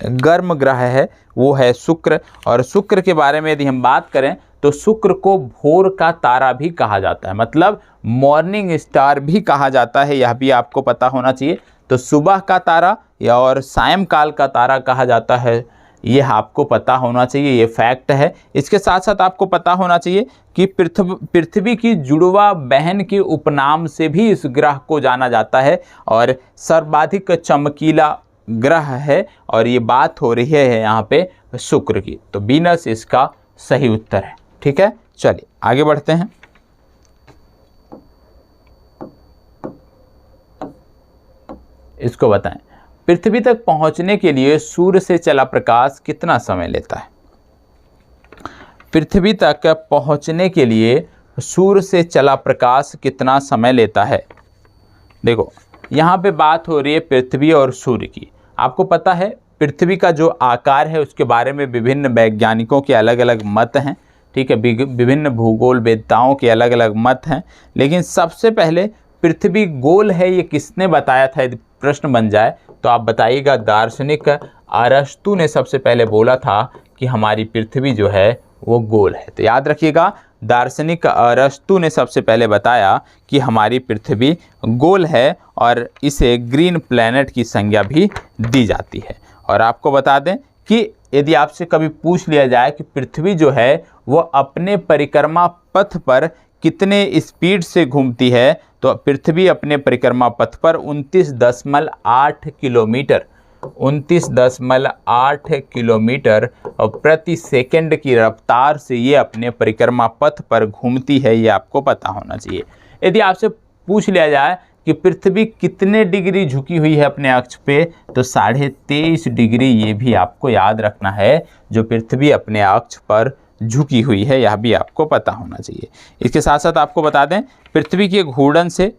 [SPEAKER 1] गर्म ग्रह है वो है शुक्र। और शुक्र के बारे में यदि हम बात करें तो शुक्र को भोर का तारा भी कहा जाता है, मतलब मॉर्निंग स्टार भी कहा जाता है, यह भी आपको पता होना चाहिए। तो सुबह का तारा या और सायंकाल का तारा कहा जाता है, यह आपको पता होना चाहिए, ये फैक्ट है। इसके साथ साथ आपको पता होना चाहिए कि पृथ्वी की जुड़वा बहन के उपनाम से भी इस ग्रह को जाना जाता है और सर्वाधिक चमकीला ग्रह है। और ये बात हो रही है यहाँ पे शुक्र की, तो वीनस इसका सही उत्तर है। ठीक है, चलिए आगे बढ़ते हैं। इसको बताएं, पृथ्वी तक पहुंचने के लिए सूर्य से चला प्रकाश कितना समय लेता है? पृथ्वी तक पहुंचने के लिए सूर्य से चला प्रकाश कितना समय लेता है? देखो यहाँ पे बात हो रही है पृथ्वी और सूर्य की। आपको पता है पृथ्वी का जो आकार है उसके बारे में विभिन्न वैज्ञानिकों के अलग अलग मत हैं। ठीक है, विभिन्न भूगोल वेदताओं के अलग अलग मत हैं, लेकिन सबसे पहले पृथ्वी गोल है ये किसने बताया था? यदि प्रश्न बन जाए तो आप बताइएगा। दार्शनिक अरस्तु ने सबसे पहले बोला था कि हमारी पृथ्वी जो है वो गोल है। तो याद रखिएगा, दार्शनिक अरस्तु ने सबसे पहले बताया कि हमारी पृथ्वी गोल है और इसे ग्रीन प्लैनेट की संज्ञा भी दी जाती है। और आपको बता दें कि यदि आपसे कभी पूछ लिया जाए कि पृथ्वी जो है वो अपने परिक्रमा पथ पर कितने स्पीड से घूमती है, तो पृथ्वी अपने परिक्रमा पथ पर 29.8 किलोमीटर प्रति सेकंड की रफ्तार से ये अपने परिक्रमा पथ पर घूमती है, ये आपको पता होना चाहिए। यदि आपसे पूछ लिया जाए कि पृथ्वी कितने डिग्री झुकी हुई है अपने अक्ष पे, तो 23.5 डिग्री, ये भी आपको याद रखना है, जो पृथ्वी अपने अक्ष पर झुकी हुई है, यह भी आपको पता होना चाहिए। इसके साथ साथ आपको बता दें पृथ्वी के घूर्णन से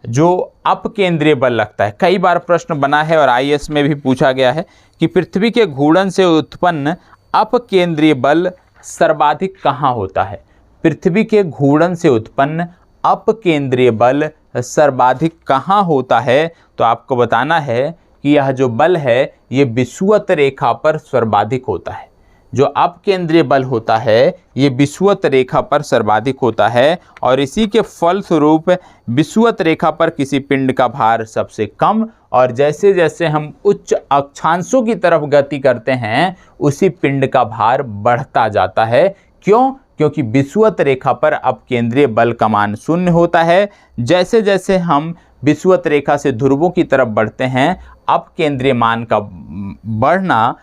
[SPEAKER 1] जो अपकेंद्रीय बल लगता है, कई बार प्रश्न बना है और आईएएस में भी पूछा गया है कि पृथ्वी के घूर्णन से उत्पन्न अपकेंद्रीय बल सर्वाधिक कहाँ होता है? पृथ्वी के घूर्णन से उत्पन्न अपकेंद्रीय बल सर्वाधिक कहाँ होता है? तो आपको बताना है कि यह जो बल है ये विषुवत रेखा पर सर्वाधिक होता है। जो अपकेंद्रीय बल होता है ये विषुवत रेखा पर सर्वाधिक होता है और इसी के फलस्वरूप विषुवत रेखा पर किसी पिंड का भार सबसे कम, और जैसे जैसे हम उच्च अक्षांशों की तरफ गति करते हैं उसी पिंड का भार बढ़ता जाता है। क्यों? क्योंकि विषुवत रेखा पर अपकेंद्रीय बल का मान शून्य होता है। जैसे जैसे हम विषुवत रेखा से ध्रुवों की तरफ बढ़ते हैं, अपकेंद्रीय मान का बढ़ना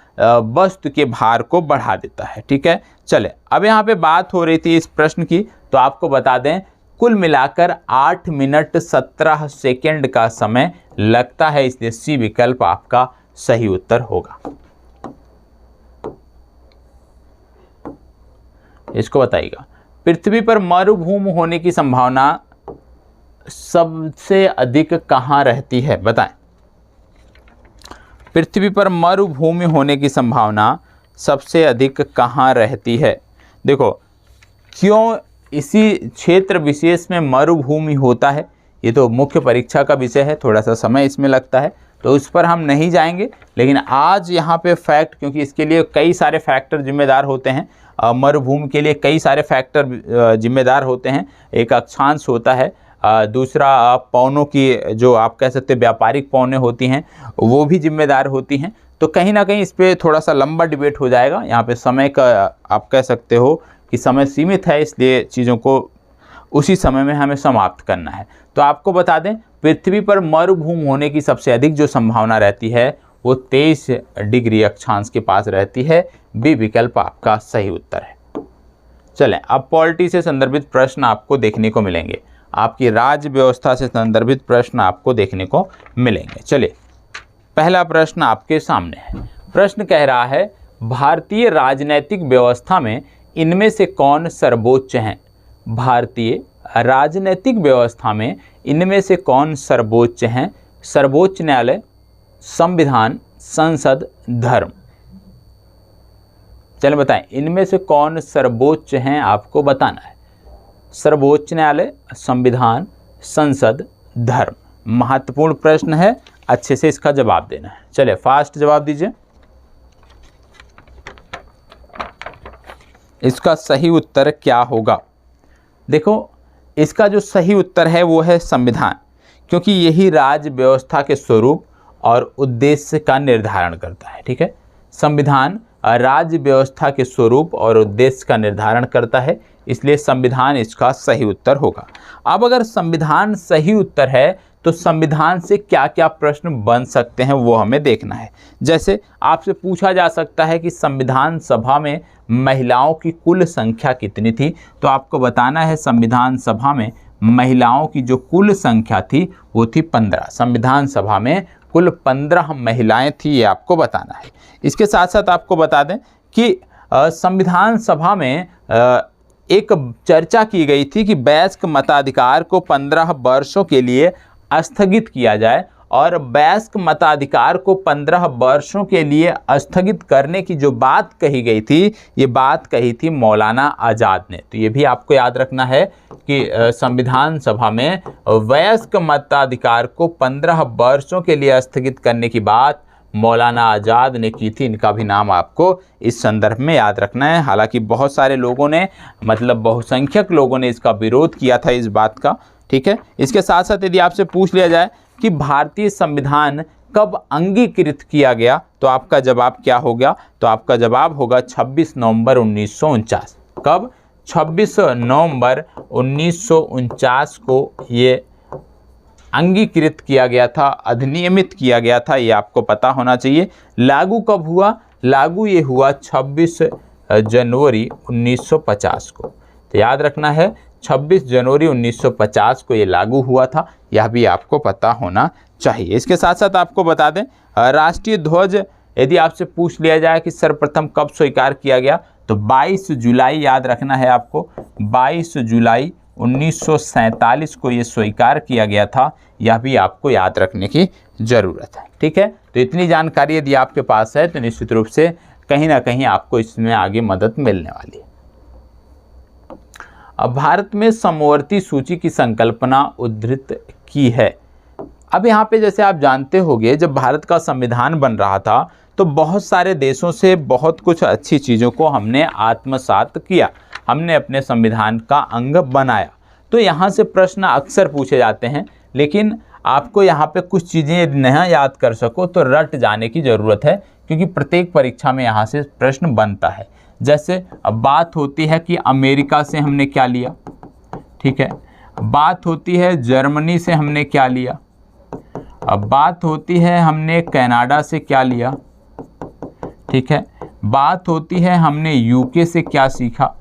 [SPEAKER 1] वस्तु के भार को बढ़ा देता है। ठीक है, चले अब यहाँ पे बात हो रही थी इस प्रश्न की, तो आपको बता दें कुल मिलाकर 8 मिनट 17 सेकेंड का समय लगता है, इसलिए सी विकल्प आपका सही उत्तर होगा। इसको बताइएगा, पृथ्वी पर मरुभूमि होने की संभावना सबसे अधिक कहाँ रहती है? बताएं। पृथ्वी पर मरुभूमि होने की संभावना सबसे अधिक कहाँ रहती है? देखो क्यों इसी क्षेत्र विशेष में मरुभूमि होता है, ये तो मुख्य परीक्षा का विषय है, थोड़ा सा समय इसमें लगता है, तो उस पर हम नहीं जाएंगे। लेकिन आज यहाँ पे फैक्ट, क्योंकि इसके लिए कई सारे फैक्टर जिम्मेदार होते हैं, मरुभूमि के लिए कई सारे फैक्टर जिम्मेदार होते हैं। एक अक्षांश होता है, दूसरा पौनों की जो आप कह सकते हैं व्यापारिक पौने होती हैं वो भी जिम्मेदार होती हैं। तो कहीं ना कहीं इस पर थोड़ा सा लंबा डिबेट हो जाएगा। यहाँ पे समय का आप कह सकते हो कि समय सीमित है, इसलिए चीज़ों को उसी समय में हमें समाप्त करना है। तो आपको बता दें पृथ्वी पर मरुभूमि होने की सबसे अधिक जो संभावना रहती है वो 23 डिग्री अक्षांश के पास रहती है। बी विकल्प आपका सही उत्तर है। चलें अब पॉलिटी से संदर्भित प्रश्न आपको देखने को मिलेंगे, आपकी राज्य व्यवस्था से संदर्भित प्रश्न आपको देखने को मिलेंगे। चलिए पहला प्रश्न आपके सामने है। प्रश्न कह रहा है भारतीय राजनैतिक व्यवस्था में इनमें से कौन सर्वोच्च हैं? भारतीय राजनीतिक व्यवस्था में इनमें से कौन सर्वोच्च हैं? सर्वोच्च न्यायालय, संविधान, संसद, धर्म। चलिए बताएं, इनमें से कौन सर्वोच्च हैं, आपको बताना है। सर्वोच्च न्यायालय, संविधान, संसद, धर्म। महत्वपूर्ण प्रश्न है, अच्छे से इसका जवाब देना है। चलिए फास्ट जवाब दीजिए। इसका सही उत्तर क्या होगा? देखो, इसका जो सही उत्तर है वो है संविधान, क्योंकि यही राज्य व्यवस्था के स्वरूप और उद्देश्य का निर्धारण करता है। ठीक है, संविधान राज्य व्यवस्था के स्वरूप और उद्देश्य का निर्धारण करता है, इसलिए संविधान इसका सही उत्तर होगा। अब अगर संविधान सही उत्तर है तो संविधान से क्या क्या प्रश्न बन सकते हैं वो हमें देखना है। जैसे आपसे पूछा जा सकता है कि संविधान सभा में महिलाओं की कुल संख्या कितनी थी, तो आपको बताना है संविधान सभा में महिलाओं की जो कुल संख्या थी वो थी 15। संविधान सभा में कुल 15 महिलाएं थी, ये आपको बताना है। इसके साथ साथ आपको बता दें कि संविधान सभा में एक चर्चा की गई थी कि वयस्क मताधिकार को 15 वर्षों के लिए स्थगित किया जाए, और वयस्क मताधिकार को 15 वर्षों के लिए स्थगित करने की जो बात कही गई थी, ये बात कही थी मौलाना आज़ाद ने। तो ये भी आपको याद रखना है कि संविधान सभा में वयस्क मताधिकार को 15 वर्षों के लिए स्थगित करने की बात मौलाना आज़ाद ने की थी। इनका भी नाम आपको इस संदर्भ में याद रखना है। हालांकि बहुत सारे लोगों ने, मतलब बहुसंख्यक लोगों ने इसका विरोध किया था इस बात का। ठीक है, इसके साथ साथ यदि आपसे पूछ लिया जाए कि भारतीय संविधान कब अंगीकृत किया गया, तो आपका जवाब क्या होगा? तो आपका जवाब होगा 26 नवंबर 1949। कब? 26 नवंबर 1949 को ये अंगीकृत किया गया था, अधिनियमित किया गया था, ये आपको पता होना चाहिए। लागू कब हुआ? लागू ये हुआ 26 जनवरी 1950 को। तो याद रखना है 26 जनवरी 1950 को ये लागू हुआ था, यह भी आपको पता होना चाहिए। इसके साथ साथ आपको बता दें, राष्ट्रीय ध्वज यदि आपसे पूछ लिया जाए कि सर्वप्रथम कब स्वीकार किया गया, तो 22 जुलाई याद रखना है आपको। 22 जुलाई 1947 को ये स्वीकार किया गया था, यह भी आपको याद रखने की ज़रूरत है। ठीक है, तो इतनी जानकारी यदि आपके पास है तो निश्चित रूप से कहीं ना कहीं आपको इसमें आगे मदद मिलने वाली है। अब भारत में समवर्ती सूची की संकल्पना उद्धृत की है। अब यहाँ पे जैसे आप जानते होंगे, जब भारत का संविधान बन रहा था तो बहुत सारे देशों से बहुत कुछ अच्छी चीज़ों को हमने आत्मसात किया, हमने अपने संविधान का अंग बनाया। तो यहाँ से प्रश्न अक्सर पूछे जाते हैं, लेकिन आपको यहाँ पे कुछ चीज़ें यदि नहीं याद कर सको तो रट जाने की ज़रूरत है, क्योंकि प्रत्येक परीक्षा में यहाँ से प्रश्न बनता है। जैसे अब बात होती है कि अमेरिका से हमने क्या लिया, ठीक है, बात होती है जर्मनी से हमने क्या लिया, अब बात होती है हमने कनाडा से क्या लिया, ठीक है, बात होती है हमने यूके से क्या सीखा,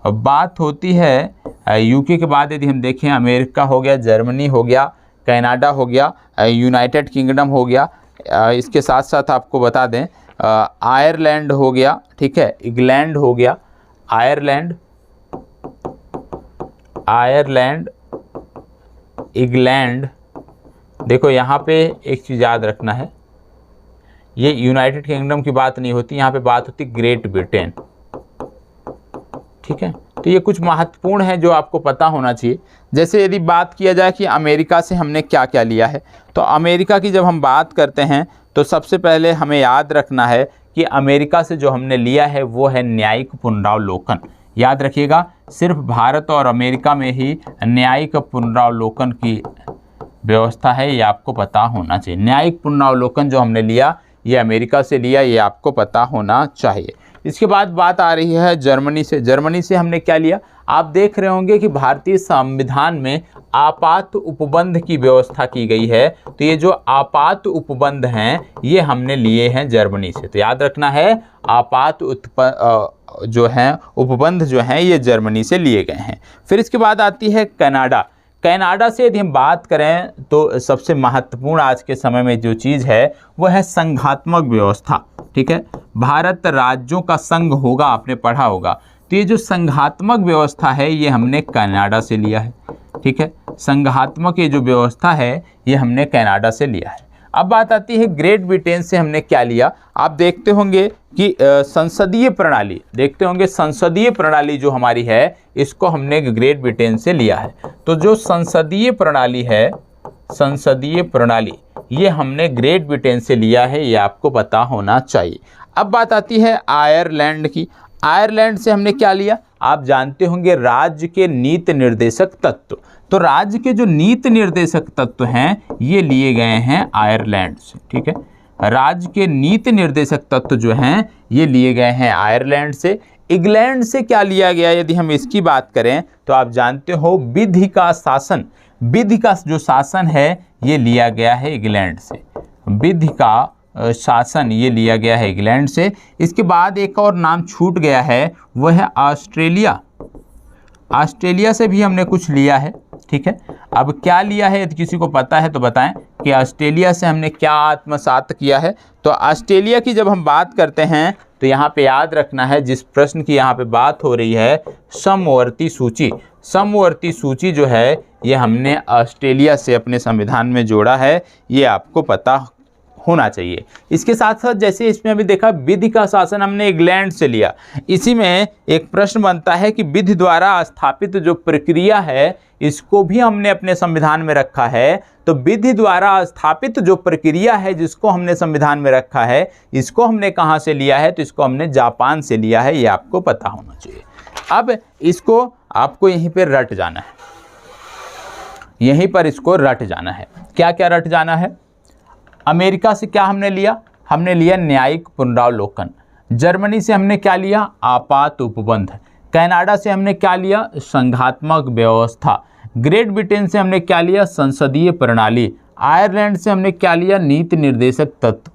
[SPEAKER 1] अब बात होती है यूके के बाद यदि हम देखें अमेरिका हो गया, जर्मनी हो गया, कनाडा हो गया, यूनाइटेड किंगडम हो गया, इसके साथ साथ आपको बता दें आयरलैंड हो गया, ठीक है, इंग्लैंड हो गया, आयरलैंड, इंग्लैंड। देखो यहाँ पे एक चीज़ याद रखना है, ये यूनाइटेड किंगडम की बात नहीं होती, यहाँ पे बात होती ग्रेट ब्रिटेन। ठीक है, तो ये कुछ महत्वपूर्ण है जो आपको पता होना चाहिए। जैसे यदि बात किया जाए कि अमेरिका से हमने क्या क्या लिया है, तो अमेरिका की जब हम बात करते हैं तो सबसे पहले हमें याद रखना है कि अमेरिका से जो हमने लिया है वो है न्यायिक पुनरावलोकन। याद रखिएगा, सिर्फ भारत और अमेरिका में ही न्यायिक पुनरावलोकन की व्यवस्था है, ये आपको पता होना चाहिए। न्यायिक पुनरावलोकन जो हमने लिया ये अमेरिका से लिया, ये आपको पता होना चाहिए। इसके बाद बात आ रही है जर्मनी से। जर्मनी से हमने क्या लिया? आप देख रहे होंगे कि भारतीय संविधान में आपात उपबंध की व्यवस्था की गई है, तो ये जो आपात उपबंध हैं ये हमने लिए हैं जर्मनी से। तो याद रखना है आपात जो हैं उपबंध जो हैं ये जर्मनी से लिए गए हैं। फिर इसके बाद आती है कनाडा। कनाडा से यदि हम बात करें तो सबसे महत्वपूर्ण आज के समय में जो चीज़ है वो है संघात्मक व्यवस्था। ठीक है, भारत राज्यों का संघ होगा, आपने पढ़ा होगा, तो ये जो संघात्मक व्यवस्था है ये हमने कनाडा से लिया है, ठीक है। संघात्मक ये जो व्यवस्था है ये हमने कनाडा से लिया है। अब बात आती है ग्रेट ब्रिटेन से हमने क्या लिया। आप देखते होंगे कि संसदीय प्रणाली, देखते होंगे संसदीय प्रणाली जो हमारी है इसको हमने ग्रेट ब्रिटेन से लिया है। तो जो संसदीय प्रणाली है, संसदीय प्रणाली ये हमने ग्रेट ब्रिटेन से लिया है, ये आपको पता होना चाहिए। अब बात आती है आयरलैंड की। आयरलैंड से हमने क्या लिया, आप जानते होंगे राज्य के नीति निर्देशक तत्व। तो राज्य के जो नीति निर्देशक तत्व हैं ये लिए गए हैं आयरलैंड से, ठीक है। राज्य के नीति निर्देशक तत्व जो हैं ये लिए गए हैं आयरलैंड से। इंग्लैंड से क्या लिया गया, यदि हम इसकी बात करें तो आप जानते हो विधि का शासन, विधि का जो शासन है ये लिया गया है इंग्लैंड से। विधि का शासन ये लिया गया है इंग्लैंड से। इसके बाद एक और नाम छूट गया है, वह है ऑस्ट्रेलिया। ऑस्ट्रेलिया से भी हमने कुछ लिया है, ठीक है। अब क्या लिया है यदि किसी को पता है तो बताएं कि ऑस्ट्रेलिया से हमने क्या आत्मसात किया है। तो ऑस्ट्रेलिया की जब हम बात करते हैं तो यहाँ पे याद रखना है, जिस प्रश्न की यहाँ पे बात हो रही है समवर्ती सूची, समवर्ती सूची जो है ये हमने ऑस्ट्रेलिया से अपने संविधान में जोड़ा है, ये आपको पता होना चाहिए। इसके साथ साथ जैसे इसमें अभी देखा विधि का शासन हमने इंग्लैंड से लिया, इसी में एक प्रश्न बनता है कि विधि द्वारा स्थापित जो प्रक्रिया है इसको भी हमने अपने संविधान में रखा है। तो विधि द्वारा स्थापित जो प्रक्रिया है जिसको हमने संविधान में रखा है इसको हमने कहाँ से लिया है, तो इसको हमने जापान से लिया है, ये आपको पता होना चाहिए। अब इसको आपको यहीं पर रट जाना है, यहीं पर इसको रट जाना है। क्या क्या रट जाना है, अमेरिका से क्या हमने लिया, हमने लिया न्यायिक पुनरावलोकन। जर्मनी से हमने क्या लिया, आपात उपबंध। कनाडा से हमने क्या लिया, संघात्मक व्यवस्था। ग्रेट ब्रिटेन से हमने क्या लिया, संसदीय प्रणाली। आयरलैंड से हमने क्या लिया, नीति निर्देशक तत्व।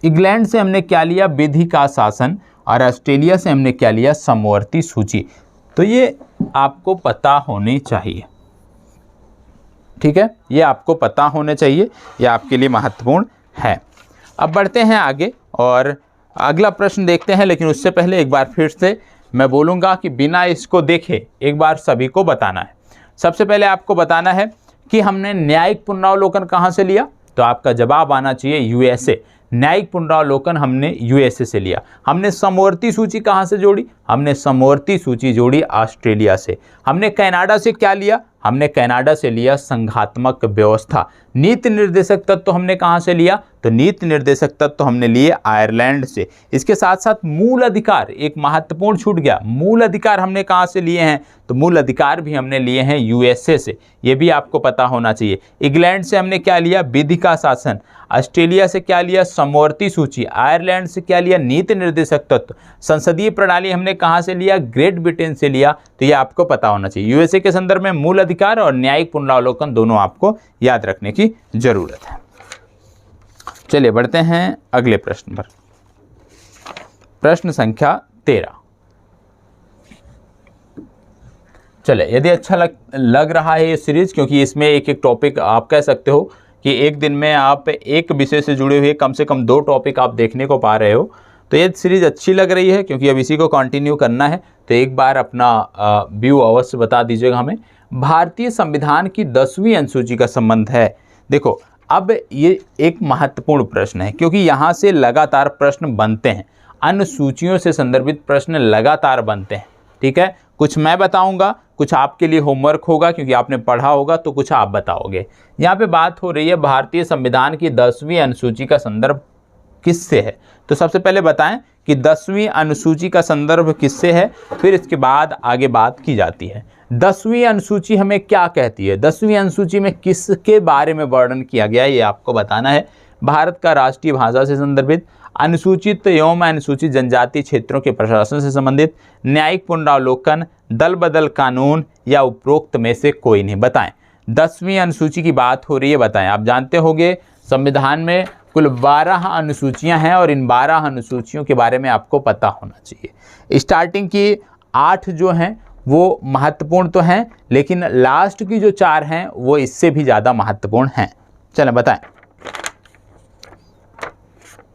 [SPEAKER 1] इंग्लैंड से हमने क्या लिया, विधि का शासन। और ऑस्ट्रेलिया से हमने क्या लिया, समवर्ती सूची। तो ये आपको पता होनी चाहिए, ठीक है, ये आपको पता होने चाहिए, ये आपके लिए महत्वपूर्ण है। अब बढ़ते हैं आगे और अगला प्रश्न देखते हैं, लेकिन उससे पहले एक बार फिर से मैं बोलूँगा कि बिना इसको देखे एक बार सभी को बताना है। सबसे पहले आपको बताना है कि हमने न्यायिक पुनरावलोकन कहाँ से लिया, तो आपका जवाब आना चाहिए यूएसए। न्यायिक पुनरावलोकन हमने यूएसए से लिया। हमने समवर्ती सूची कहाँ से जोड़ी, हमने समवर्ती सूची जोड़ी ऑस्ट्रेलिया से। हमने कनाडा से क्या लिया, हमने कनाडा से लिया संघात्मक व्यवस्था। नीति निर्देशक तत्व हमने कहाँ से लिया, तो नीति निर्देशक तत्व हमने लिए आयरलैंड से। इसके साथ साथ मूल अधिकार, एक महत्वपूर्ण छूट गया, मूल अधिकार हमने कहाँ से लिए हैं, तो मूल अधिकार भी हमने लिए हैं यूएसए से, ये भी आपको पता होना चाहिए। इंग्लैंड से हमने क्या लिया, विधि का शासन। ऑस्ट्रेलिया से क्या लिया, समवर्ती सूची। आयरलैंड से क्या लिया, नीति निर्देशक तत्व। संसदीय प्रणाली हमने कहाँ से लिया, ग्रेट ब्रिटेन से लिया, तो ये आपको पता होना चाहिए। यूएसए के संदर्भ में मूल अधिकार और न्यायिक पुनरावलोकन दोनों आपको याद रखने की जरूरत है। चलिए बढ़ते हैं अगले प्रश्न पर। प्रश्न संख्या 13। चले, यदि अच्छा लग रहा है ये सीरीज, क्योंकि इसमें एक एक टॉपिक आप कह सकते हो कि एक दिन में आप एक विषय से जुड़े हुए कम से कम 2 टॉपिक आप देखने को पा रहे हो, तो ये सीरीज अच्छी लग रही है, क्योंकि अब इसी को कंटिन्यू करना है। तो एक बार अपना व्यू अवश्य बता दीजिएगा हमें। भारतीय संविधान की 10वीं अनुसूची का संबंध है। देखो, अब ये एक महत्वपूर्ण प्रश्न है, क्योंकि यहाँ से लगातार प्रश्न बनते हैं, अनुसूचियों से संदर्भित प्रश्न लगातार बनते हैं, ठीक है। कुछ मैं बताऊंगा, कुछ आपके लिए होमवर्क होगा, क्योंकि आपने पढ़ा होगा, तो कुछ आप बताओगे। यहाँ पे बात हो रही है भारतीय संविधान की 10वीं अनुसूची का संदर्भ किससे है। तो सबसे पहले बताएं कि 10वीं अनुसूची का संदर्भ किससे है, फिर इसके बाद आगे बात की जाती है। 10वीं अनुसूची हमें क्या कहती है, 10वीं अनुसूची में किसके बारे में वर्णन किया गया है, ये आपको बताना है। भारत का राष्ट्रीय भाषा से संदर्भित, अनुसूचित एवं अनुसूचित जनजाति क्षेत्रों के प्रशासन से संबंधित, न्यायिक पुनरावलोकन, दल बदल कानून, या उपरोक्त में से कोई नहीं। बताएं, 10वीं अनुसूची की बात हो रही है, बताएं। आप जानते होंगे संविधान में कुल 12 अनुसूचियां हैं, और इन 12 अनुसूचियों के बारे में आपको पता होना चाहिए। स्टार्टिंग की 8 जो हैं वो महत्वपूर्ण तो हैं, लेकिन लास्ट की जो 4 हैं वो इससे भी ज़्यादा महत्वपूर्ण हैं। चलें बताएं।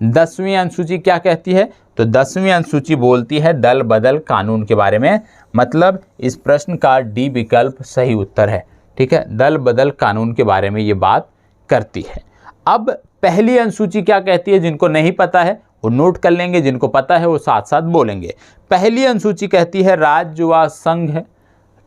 [SPEAKER 1] 10वीं अनुसूची क्या कहती है? तो 10वीं अनुसूची बोलती है दल बदल कानून के बारे में। मतलब इस प्रश्न का डी विकल्प सही उत्तर है। ठीक है, दल बदल कानून के बारे में ये बात करती है। अब पहली अनुसूची क्या कहती है? जिनको नहीं पता है वो नोट कर लेंगे, जिनको पता है वो साथ साथ बोलेंगे। पहली अनुसूची कहती है राज्य व संघ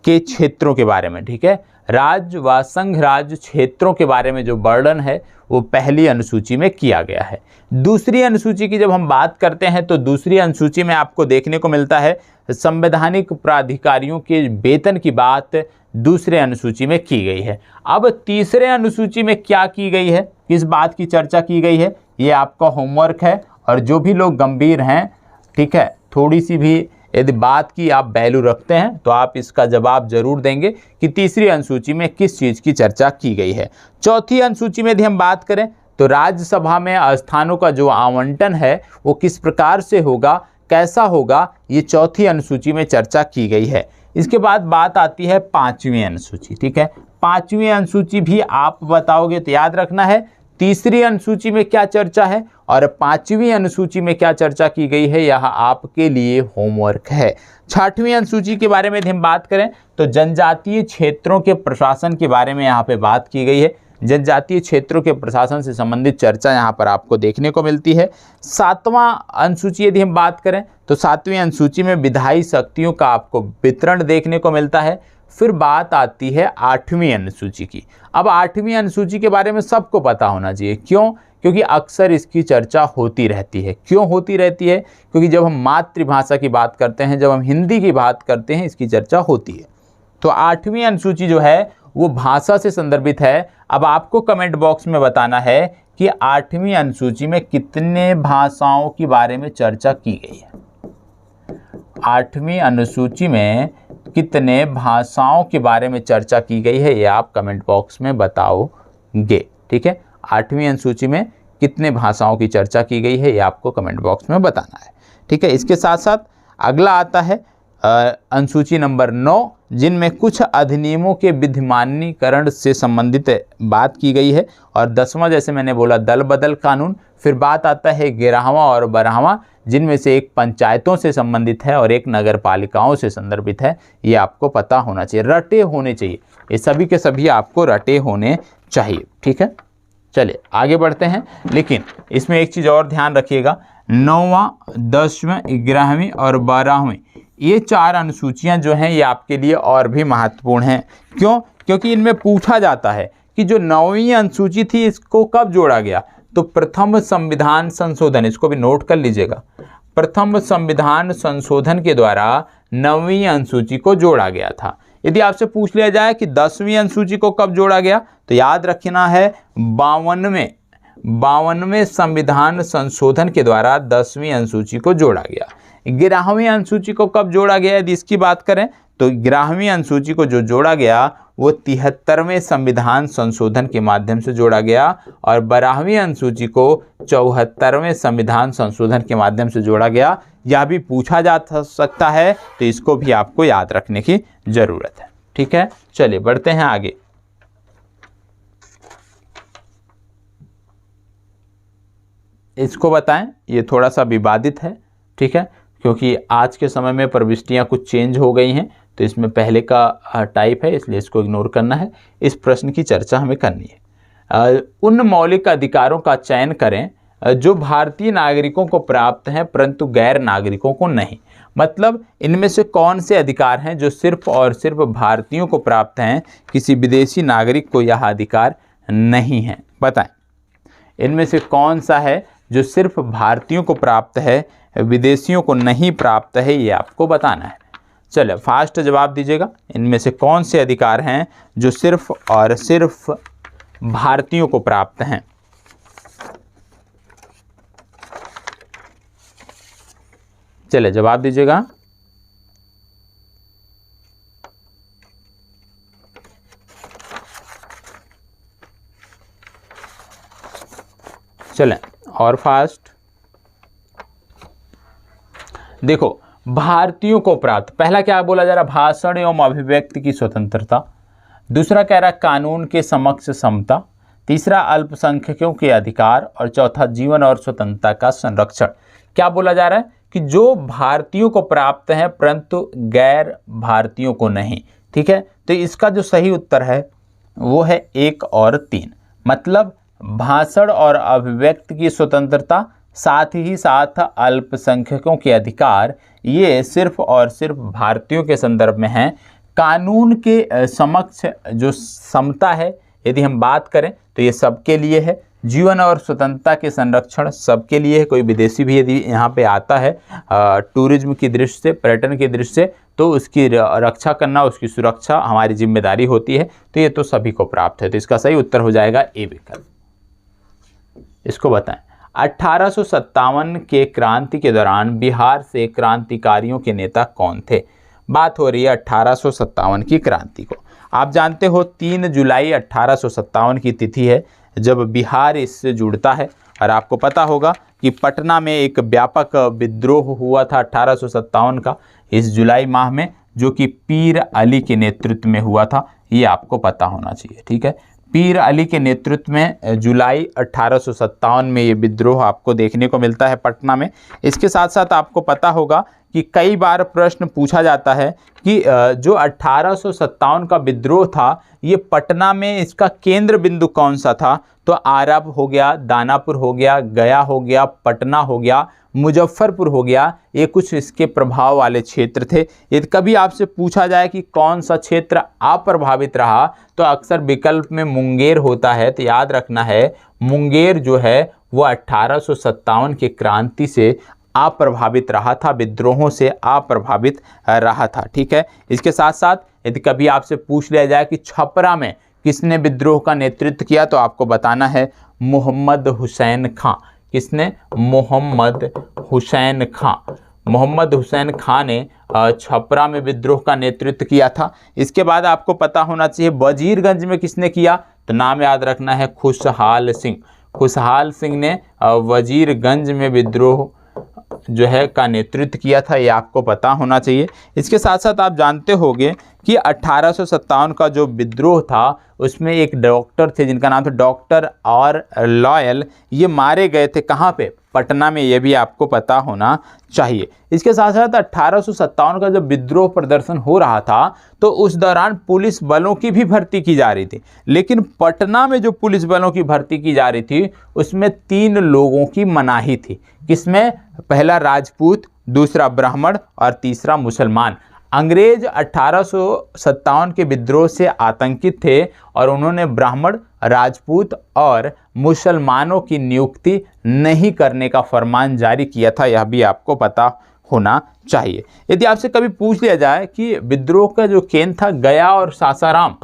[SPEAKER 1] के क्षेत्रों के बारे में। ठीक है, राज्य व संघ राज्य क्षेत्रों के बारे में जो वर्णन है वो पहली अनुसूची में किया गया है। दूसरी अनुसूची की जब हम बात करते हैं तो दूसरी अनुसूची में आपको देखने को मिलता है संवैधानिक प्राधिकारियों के वेतन की बात दूसरे अनुसूची में की गई है। अब तीसरे अनुसूची में क्या की गई है, किस बात की चर्चा की गई है, ये आपका होमवर्क है। और जो भी लोग गंभीर हैं, ठीक है, थोड़ी सी भी यदि बात की आप वैल्यू रखते हैं तो आप इसका जवाब जरूर देंगे कि तीसरी अनुसूची में किस चीज़ की चर्चा की गई है। चौथी अनुसूची में यदि हम बात करें तो राज्यसभा में स्थानों का जो आवंटन है वो किस प्रकार से होगा, कैसा होगा, ये चौथी अनुसूची में चर्चा की गई है। इसके बाद बात आती है पांचवी अनुसूची। ठीक है, पांचवी अनुसूची भी आप बताओगे तो याद रखना है तीसरी अनुसूची में क्या चर्चा है और पांचवी अनुसूची में क्या चर्चा की गई है, यह आपके लिए होमवर्क है। छठवीं अनुसूची के बारे में यदि हम बात करें तो जनजातीय क्षेत्रों के प्रशासन के बारे में यहाँ पे बात की गई है। जनजातीय क्षेत्रों के प्रशासन से संबंधित चर्चा यहाँ पर आपको देखने को मिलती है। सातवां अनुसूची यदि हम बात करें तो सातवीं अनुसूची में विधायी शक्तियों का आपको वितरण देखने को मिलता है। फिर बात आती है आठवीं अनुसूची की। अब आठवीं अनुसूची के बारे में सबको पता होना चाहिए। क्यों? क्योंकि अक्सर इसकी चर्चा होती रहती है। क्यों होती रहती है? क्योंकि जब हम मातृभाषा की बात करते हैं, जब हम हिंदी की बात करते हैं, इसकी चर्चा होती है। तो आठवीं अनुसूची जो है वो भाषा से संदर्भित है। अब आपको कमेंट बॉक्स में बताना है कि आठवीं अनुसूची में कितने भाषाओं के बारे में चर्चा की गई है। आठवीं अनुसूची में कितने भाषाओं के बारे में चर्चा की गई है, ये आप कमेंट बॉक्स में बताओगे। ठीक है, आठवीं अनुसूची में कितने भाषाओं की चर्चा की गई है, ये आपको कमेंट बॉक्स में बताना है। ठीक है, इसके साथ साथ अगला आता है अनुसूची नंबर 9, जिनमें कुछ अधिनियमों के विधिमान्यीकरण से संबंधित बात की गई है। और 10वां जैसे मैंने बोला दल बदल कानून। फिर बात आता है 11वां और 12वां, जिनमें से एक पंचायतों से संबंधित है और एक नगर पालिकाओं से संदर्भित है। ये आपको पता होना चाहिए, रटे होने चाहिए, ये सभी के सभी आपको रटे होने चाहिए। ठीक है, चलिए आगे बढ़ते हैं। लेकिन इसमें एक चीज़ और ध्यान रखिएगा, 9वां, 10वां, 11वीं और 12वीं ये 4 अनुसूचियां जो हैं ये आपके लिए और भी महत्वपूर्ण हैं। क्यों? क्योंकि इनमें पूछा जाता है कि जो 9वीं अनुसूची थी इसको कब जोड़ा गया। तो प्रथम संविधान संशोधन, इसको भी नोट कर लीजिएगा, प्रथम संविधान संशोधन के द्वारा 9वीं अनुसूची को जोड़ा गया था। यदि आपसे पूछ लिया जाए कि 10वीं अनुसूची को कब जोड़ा गया तो याद रखना है 52वें संविधान संशोधन के द्वारा 10वीं अनुसूची को जोड़ा गया। 11वीं अनुसूची को कब जोड़ा गया यदि इसकी बात करें तो 11वीं अनुसूची को जो जोड़ा गया वो 73वें संविधान संशोधन के माध्यम से जोड़ा गया और 12वीं अनुसूची को 74वें संविधान संशोधन के माध्यम से जोड़ा गया। यह भी पूछा जा सकता है तो इसको भी आपको याद रखने की जरूरत है। ठीक है, चलिए बढ़ते हैं आगे। इसको बताएं, ये थोड़ा सा विवादित है। ठीक है, क्योंकि आज के समय में प्रविष्टियां कुछ चेंज हो गई हैं तो इसमें पहले का टाइप है, इसलिए इसको इग्नोर करना है। इस प्रश्न की चर्चा हमें करनी है। उन मौलिक अधिकारों का चयन करें जो भारतीय नागरिकों को प्राप्त हैं परंतु गैर नागरिकों को नहीं। मतलब इनमें से कौन से अधिकार हैं जो सिर्फ और सिर्फ भारतीयों को प्राप्त हैं, किसी विदेशी नागरिक को यह अधिकार नहीं है। बताएं इनमें से कौन सा है जो सिर्फ भारतीयों को प्राप्त है, विदेशियों को नहीं प्राप्त है, ये आपको बताना है। चलिए फास्ट जवाब दीजिएगा, इनमें से कौन से अधिकार हैं जो सिर्फ और सिर्फ भारतीयों को प्राप्त हैं। चलिए जवाब दीजिएगा। चलें और फास्ट देखो, भारतीयों को प्राप्त, पहला क्या बोला जा रहा, भाषण एवं अभिव्यक्ति की स्वतंत्रता। दूसरा कह रहा कानून के समक्ष समता। तीसरा अल्पसंख्यकों के अधिकार और चौथा जीवन और स्वतंत्रता का संरक्षण। क्या बोला जा रहा है कि जो भारतीयों को प्राप्त है परंतु गैर भारतीयों को नहीं। ठीक है, तो इसका जो सही उत्तर है वो है 1 और 3, मतलब भाषण और अभिव्यक्ति की स्वतंत्रता, साथ ही साथ अल्पसंख्यकों के अधिकार, ये सिर्फ और सिर्फ भारतीयों के संदर्भ में हैं। कानून के समक्ष जो समता है यदि हम बात करें तो ये सबके लिए है। जीवन और स्वतंत्रता के संरक्षण सबके लिए है। कोई विदेशी भी यदि यहाँ पे आता है टूरिज्म की दृष्टि से, पर्यटन की दृष्टि से, तो उसकी रक्षा करना, उसकी सुरक्षा हमारी जिम्मेदारी होती है। तो ये तो सभी को प्राप्त है। तो इसका सही उत्तर हो जाएगा ए विकल्प। इसको बताएं, 1857 के क्रांति के दौरान बिहार से क्रांतिकारियों के नेता कौन थे। बात हो रही है 1857 की क्रांति को। आप जानते हो 3 जुलाई 1857 की तिथि है जब बिहार इससे जुड़ता है। और आपको पता होगा कि पटना में एक व्यापक विद्रोह हुआ था 1857 का इस जुलाई माह में, जो कि पीर अली के नेतृत्व में हुआ था। ये आपको पता होना चाहिए। ठीक है, पीर अली के नेतृत्व में जुलाई 1857 में ये विद्रोह आपको देखने को मिलता है पटना में। इसके साथ साथ आपको पता होगा कि कई बार प्रश्न पूछा जाता है कि जो 1857 का विद्रोह था ये पटना में इसका केंद्र बिंदु कौन सा था। तो आरब हो गया, दानापुर हो गया, गया हो गया, पटना हो गया, मुजफ्फरपुर हो गया, ये कुछ इसके प्रभाव वाले क्षेत्र थे। यदि कभी आपसे पूछा जाए कि कौन सा क्षेत्र अप्रभावित रहा तो अक्सर विकल्प में मुंगेर होता है। तो याद रखना है मुंगेर जो है वो 1857 के क्रांति से अप्रभावित रहा था, विद्रोहों से अप्रभावित रहा था। ठीक है, इसके साथ साथ यदि कभी आपसे पूछ लिया जाए कि छपरा में किसने विद्रोह का नेतृत्व किया तो आपको बताना है मोहम्मद हुसैन खां। किसने? मोहम्मद हुसैन खां। मोहम्मद हुसैन खां ने छपरा में विद्रोह का नेतृत्व किया था। इसके बाद आपको पता होना चाहिए वजीरगंज में किसने किया, तो नाम याद रखना है खुशहाल सिंह। खुशहाल सिंह ने वजीरगंज में विद्रोह जो है का नेतृत्व किया था, ये आपको पता होना चाहिए। इसके साथ साथ आप जानते होंगे कि 1857 का जो विद्रोह था उसमें एक डॉक्टर थे जिनका नाम था डॉक्टर आर लॉयल। ये मारे गए थे कहाँ पे? पटना में। ये भी आपको पता होना चाहिए। इसके साथ साथ 1857 का जब विद्रोह प्रदर्शन हो रहा था तो उस दौरान पुलिस बलों की भी भर्ती की जा रही थी, लेकिन पटना में जो पुलिस बलों की भर्ती की जा रही थी उसमें 3 लोगों की मनाही थी। किसमें? पहला राजपूत, दूसरा ब्राह्मण और तीसरा मुसलमान। अंग्रेज 1857 के विद्रोह से आतंकित थे और उन्होंने ब्राह्मण, राजपूत और मुसलमानों की नियुक्ति नहीं करने का फरमान जारी किया था। यह भी आपको पता होना चाहिए। यदि आपसे कभी पूछ लिया जाए कि विद्रोह का जो केंद्र था गया और सासाराम,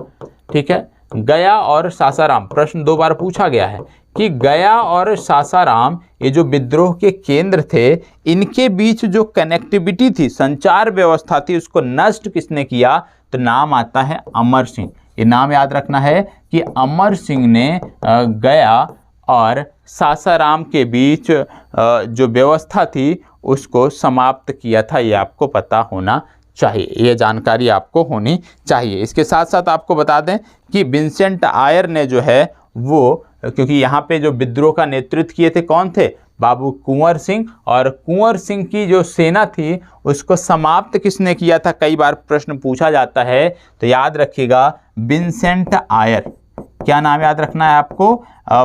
[SPEAKER 1] ठीक है, गया और सासाराम, प्रश्न 2 बार पूछा गया है कि गया और सासाराम ये जो विद्रोह के केंद्र थे इनके बीच जो कनेक्टिविटी थी, संचार व्यवस्था थी, उसको नष्ट किसने किया? तो नाम आता है अमर सिंह। ये नाम याद रखना है कि अमर सिंह ने गया और सासाराम के बीच जो व्यवस्था थी उसको समाप्त किया था। ये आपको पता होना चाहिए, ये जानकारी आपको होनी चाहिए। इसके साथ साथ आपको बता दें कि विंसेंट आयर ने जो है वो, क्योंकि यहाँ पे जो विद्रोह का नेतृत्व किए थे कौन थे? बाबू कुंवर सिंह। और कुंवर सिंह की जो सेना थी उसको समाप्त किसने किया था? कई बार प्रश्न पूछा जाता है, तो याद रखिएगा विंसेंट आयर। क्या नाम याद रखना है आपको?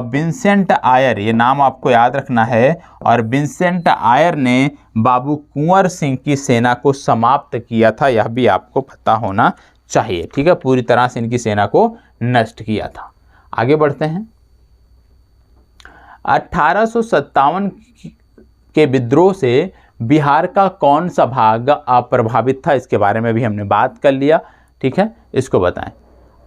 [SPEAKER 1] विंसेंट आयर, ये नाम आपको याद रखना है। और विंसेंट आयर ने बाबू कुंवर सिंह की सेना को समाप्त किया था, यह भी आपको पता होना चाहिए। ठीक है, पूरी तरह से इनकी सेना को नष्ट किया था। आगे बढ़ते हैं। 1857 के विद्रोह से बिहार का कौन सा भाग अप्रभावित था? इसके बारे में भी हमने बात कर लिया। ठीक है, इसको बताएं।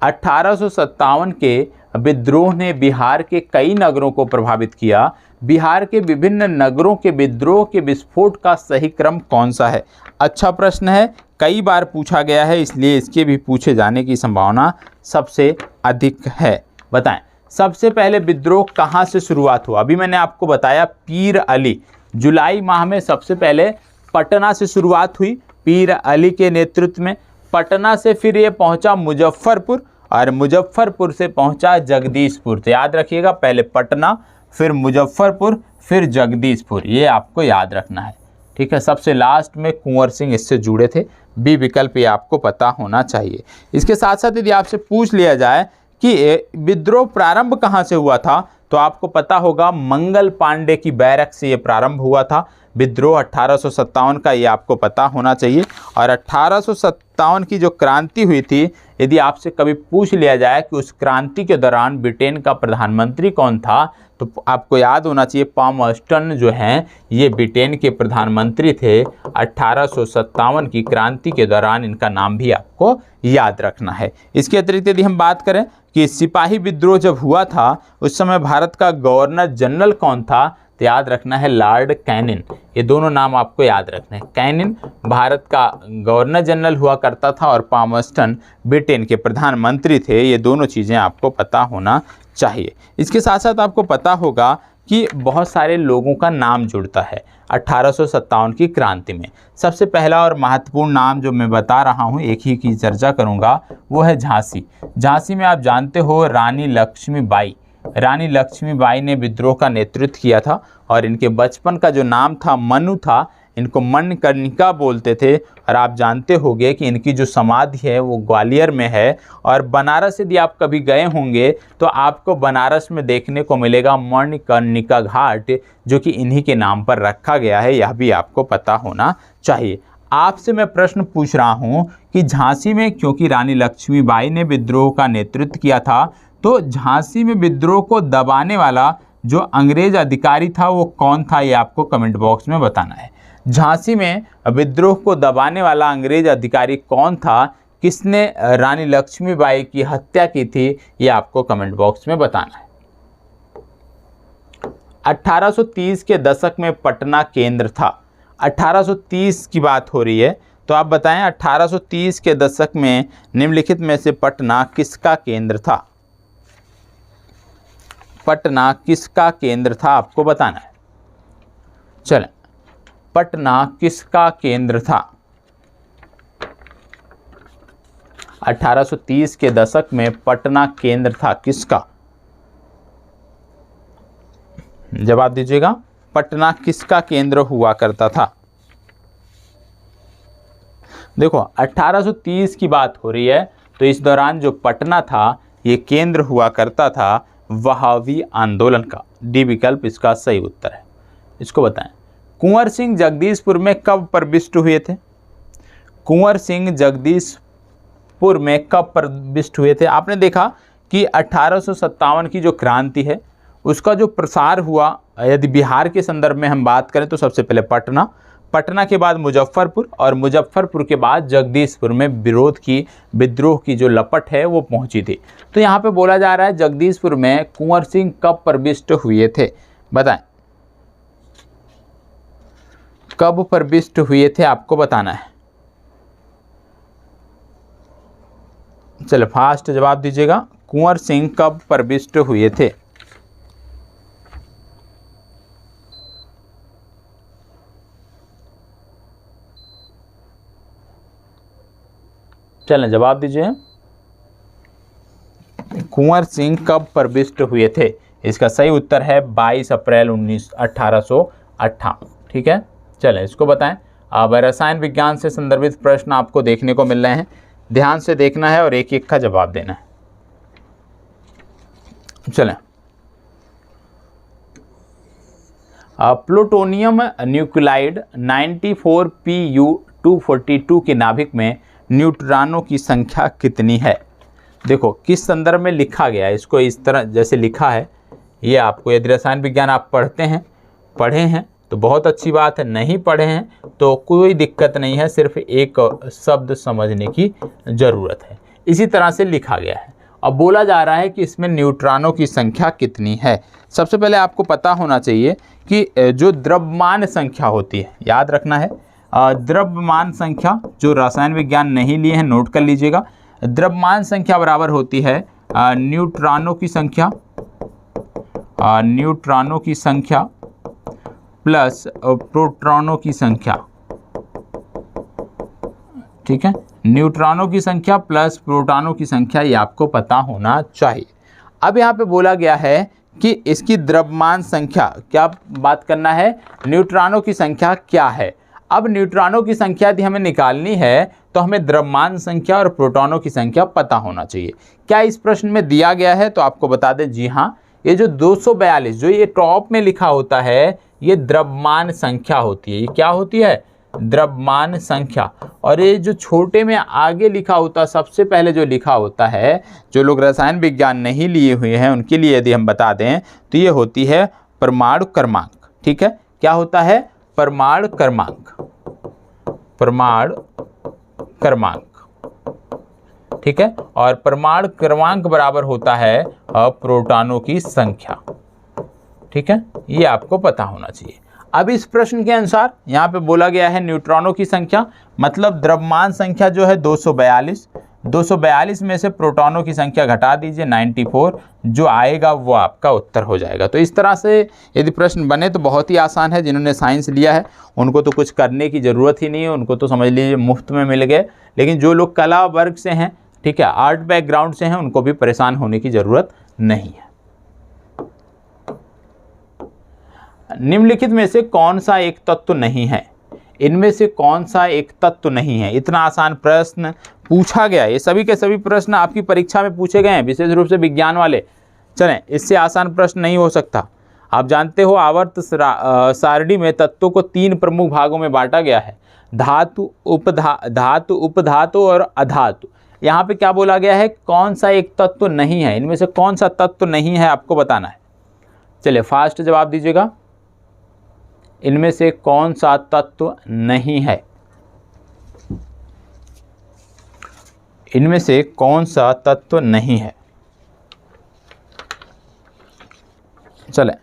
[SPEAKER 1] 1857 के विद्रोह ने बिहार के कई नगरों को प्रभावित किया। बिहार के विभिन्न नगरों के विद्रोह के विस्फोट का सही क्रम कौन सा है? अच्छा प्रश्न है, कई बार पूछा गया है, इसलिए इसके भी पूछे जाने की संभावना सबसे अधिक है। बताएं, सबसे पहले विद्रोह कहाँ से शुरुआत हुआ? अभी मैंने आपको बताया पीर अली, जुलाई माह में सबसे पहले पटना से शुरुआत हुई पीर अली के नेतृत्व में। पटना से फिर ये पहुंचा मुजफ्फरपुर और मुजफ्फरपुर से पहुंचा जगदीशपुर। तो याद रखिएगा, पहले पटना, फिर मुजफ्फरपुर, फिर जगदीशपुर, ये आपको याद रखना है। ठीक है, सबसे लास्ट में कुंवर सिंह इससे जुड़े थे। बी विकल्प ये आपको पता होना चाहिए। इसके साथ साथ यदि आपसे पूछ लिया जाए कि विद्रोह प्रारंभ कहाँ से हुआ था, तो आपको पता होगा मंगल पांडे की बैरक से ये प्रारंभ हुआ था। विद्रोह 1857 का, ये आपको पता होना चाहिए। और 1857 की जो क्रांति हुई थी, यदि आपसे कभी पूछ लिया जाए कि उस क्रांति के दौरान ब्रिटेन का प्रधानमंत्री कौन था, तो आपको याद होना चाहिए पामस्टन जो हैं ये ब्रिटेन के प्रधानमंत्री थे 1857 की क्रांति के दौरान। इनका नाम भी आपको याद रखना है। इसके अतिरिक्त यदि हम बात करें कि सिपाही विद्रोह जब हुआ था उस समय भारत का गवर्नर जनरल कौन था, तो याद रखना है लॉर्ड कैनिन। ये दोनों नाम आपको याद रखने हैं। कैनिन भारत का गवर्नर जनरल हुआ करता था और पामस्टन ब्रिटेन के प्रधानमंत्री थे। ये दोनों चीज़ें आपको पता होना चाहिए। इसके साथ साथ आपको पता होगा कि बहुत सारे लोगों का नाम जुड़ता है 1857 की क्रांति में। सबसे पहला और महत्वपूर्ण नाम जो मैं बता रहा हूँ, एक ही की चर्चा करूँगा, वो है झांसी। झांसी में आप जानते हो रानी लक्ष्मीबाई। रानी लक्ष्मीबाई ने विद्रोह का नेतृत्व किया था और इनके बचपन का जो नाम था मनु था। इनको मणिकर्णिका बोलते थे। और आप जानते होंगे कि इनकी जो समाधि है वो ग्वालियर में है। और बनारस यदि आप कभी गए होंगे तो आपको बनारस में देखने को मिलेगा मणिकर्णिका घाट, जो कि इन्हीं के नाम पर रखा गया है। यह भी आपको पता होना चाहिए। आपसे मैं प्रश्न पूछ रहा हूँ कि झांसी में, क्योंकि रानी लक्ष्मीबाई ने विद्रोह का नेतृत्व किया था, तो झांसी में विद्रोह को दबाने वाला जो अंग्रेज अधिकारी था वो कौन था, ये आपको कमेंट बॉक्स में बताना है। झांसी में विद्रोह को दबाने वाला अंग्रेज अधिकारी कौन था, किसने रानी लक्ष्मीबाई की हत्या की थी, ये आपको कमेंट बॉक्स में बताना है। 1830 के दशक में पटना केंद्र था। 1830 की बात हो रही है, तो आप बताएं 1830 के दशक में निम्नलिखित में से पटना किसका केंद्र था। पटना किसका केंद्र था, आपको बताना है। चलें, पटना किसका केंद्र था। 1830 के दशक में पटना केंद्र था किसका, जवाब दीजिएगा। पटना किसका केंद्र हुआ करता था। देखो 1830 की बात हो रही है, तो इस दौरान जो पटना था ये केंद्र हुआ करता था वहावी आंदोलन का। डी विकल्प इसका सही उत्तर है। इसको बताएं, कुंवर सिंह जगदीशपुर में कब प्रविष्ट हुए थे। कुंवर सिंह जगदीशपुर में कब प्रविष्ट हुए थे। आपने देखा कि 1857 की जो क्रांति है उसका जो प्रसार हुआ, यदि बिहार के संदर्भ में हम बात करें तो सबसे पहले पटना, पटना के बाद मुजफ्फरपुर और मुजफ्फरपुर के बाद जगदीशपुर में विद्रोह की जो लपट है वो पहुंची थी। तो यहाँ पे बोला जा रहा है जगदीशपुर में कुंवर सिंह कब प्रविष्ट हुए थे, बताएं कब प्रविष्ट हुए थे, आपको बताना है। चलो फास्ट जवाब दीजिएगा, कुंवर सिंह कब प्रविष्ट हुए थे। चलें जवाब दीजिए, कुंवर सिंह कब प्रविष्ट हुए थे। इसका सही उत्तर है 22 अप्रैल 1858। ठीक है, चलें इसको बताएं। अब रसायन विज्ञान से संदर्भित प्रश्न आपको देखने को मिल रहे हैं, ध्यान से देखना है और एक एक का जवाब देना है। चलें, प्लूटोनियम न्यूक्लाइड 94Pu242 के नाभिक में न्यूट्रॉनों की संख्या कितनी है। देखो किस संदर्भ में लिखा गया है, इसको इस तरह जैसे लिखा है, ये आपको यदि रसायन विज्ञान आप पढ़े हैं तो बहुत अच्छी बात है, नहीं पढ़े हैं तो कोई दिक्कत नहीं है, सिर्फ एक शब्द समझने की ज़रूरत है। इसी तरह से लिखा गया है। अब बोला जा रहा है कि इसमें न्यूट्रॉनों की संख्या कितनी है। सबसे पहले आपको पता होना चाहिए कि जो द्रव्यमान संख्या होती है, याद रखना है, द्रव्यमान संख्या जो रसायन विज्ञान नहीं लिए हैं नोट कर लीजिएगा। द्रव्यमान संख्या बराबर होती है न्यूट्रॉनों की संख्या प्लस प्रोटॉनों की संख्या। ठीक है, न्यूट्रॉनों की संख्या प्लस प्रोटॉनों की संख्या, ये आपको पता होना चाहिए। अब यहाँ पे बोला गया है कि इसकी द्रव्यमान संख्या, क्या बात करना है, न्यूट्रॉनों की संख्या क्या है। अब न्यूट्रॉनों की संख्या यदि हमें निकालनी है तो हमें द्रव्यमान संख्या और प्रोटॉनों की संख्या पता होना चाहिए। क्या इस प्रश्न में दिया गया है, तो आपको बता दें जी हाँ, ये जो 242 जो ये टॉप में लिखा होता है, ये द्रव्यमान संख्या होती है। ये क्या होती है, द्रव्यमान संख्या। और ये जो छोटे में आगे लिखा होता है, सबसे पहले जो लिखा होता है, जो लोग रसायन विज्ञान नहीं लिए हुए हैं उनके लिए यदि हम बता दें तो ये होती है परमाणु क्रमांक। ठीक है, क्या होता है, परमाणु क्रमांक, परमाणु क्रमांक। ठीक है, और परमाणु क्रमांक बराबर होता है प्रोटॉनों की संख्या। ठीक है, ये आपको पता होना चाहिए। अब इस प्रश्न के अनुसार यहाँ पे बोला गया है न्यूट्रॉनों की संख्या, मतलब द्रव्यमान संख्या जो है 242, 242 में से प्रोटॉनों की संख्या घटा दीजिए 94, जो आएगा वो आपका उत्तर हो जाएगा। तो इस तरह से यदि प्रश्न बने तो बहुत ही आसान है। जिन्होंने साइंस लिया है उनको तो कुछ करने की ज़रूरत ही नहीं है, उनको तो समझ लीजिए मुफ्त में मिल गए। लेकिन जो लोग कला वर्ग से हैं, ठीक है, आर्ट बैकग्राउंड से हैं, उनको भी परेशान होने की ज़रूरत नहीं है। निम्नलिखित में से कौन सा एक तत्व नहीं है, इनमें से कौन सा एक तत्व नहीं है। इतना आसान प्रश्न पूछा गया। ये सभी के सभी प्रश्न आपकी परीक्षा में पूछे गए हैं, विशेष रूप से विज्ञान वाले। चलें, इससे आसान प्रश्न नहीं हो सकता। आप जानते हो आवर्त सारणी में तत्वों को 3 प्रमुख भागों में बांटा गया है, धातु, उपधातु और अधातु। यहाँ पे क्या बोला गया है, कौन सा एक तत्व नहीं है, इनमें से कौन सा तत्व नहीं है आपको बताना है। चलिए फास्ट जवाब दीजिएगा, इनमें से कौन सा तत्व नहीं है, इनमें से कौन सा तत्व नहीं है। चले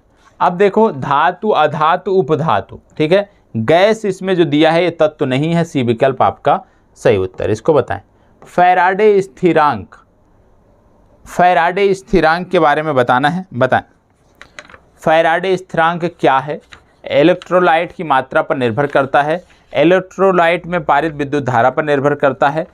[SPEAKER 1] अब देखो, धातु, अधातु, उपधातु। ठीक है, गैस इसमें जो दिया है ये तत्व नहीं है, सी विकल्प आपका सही उत्तर। इसको बताएं। फैराडे स्थिरांक, फैराडे स्थिरांक के बारे में बताना है, बताएं। फैराडे स्थिरांक क्या है। इलेक्ट्रोलाइट की मात्रा पर निर्भर करता है, इलेक्ट्रोलाइट में पारित विद्युत धारा पर निर्भर करता है,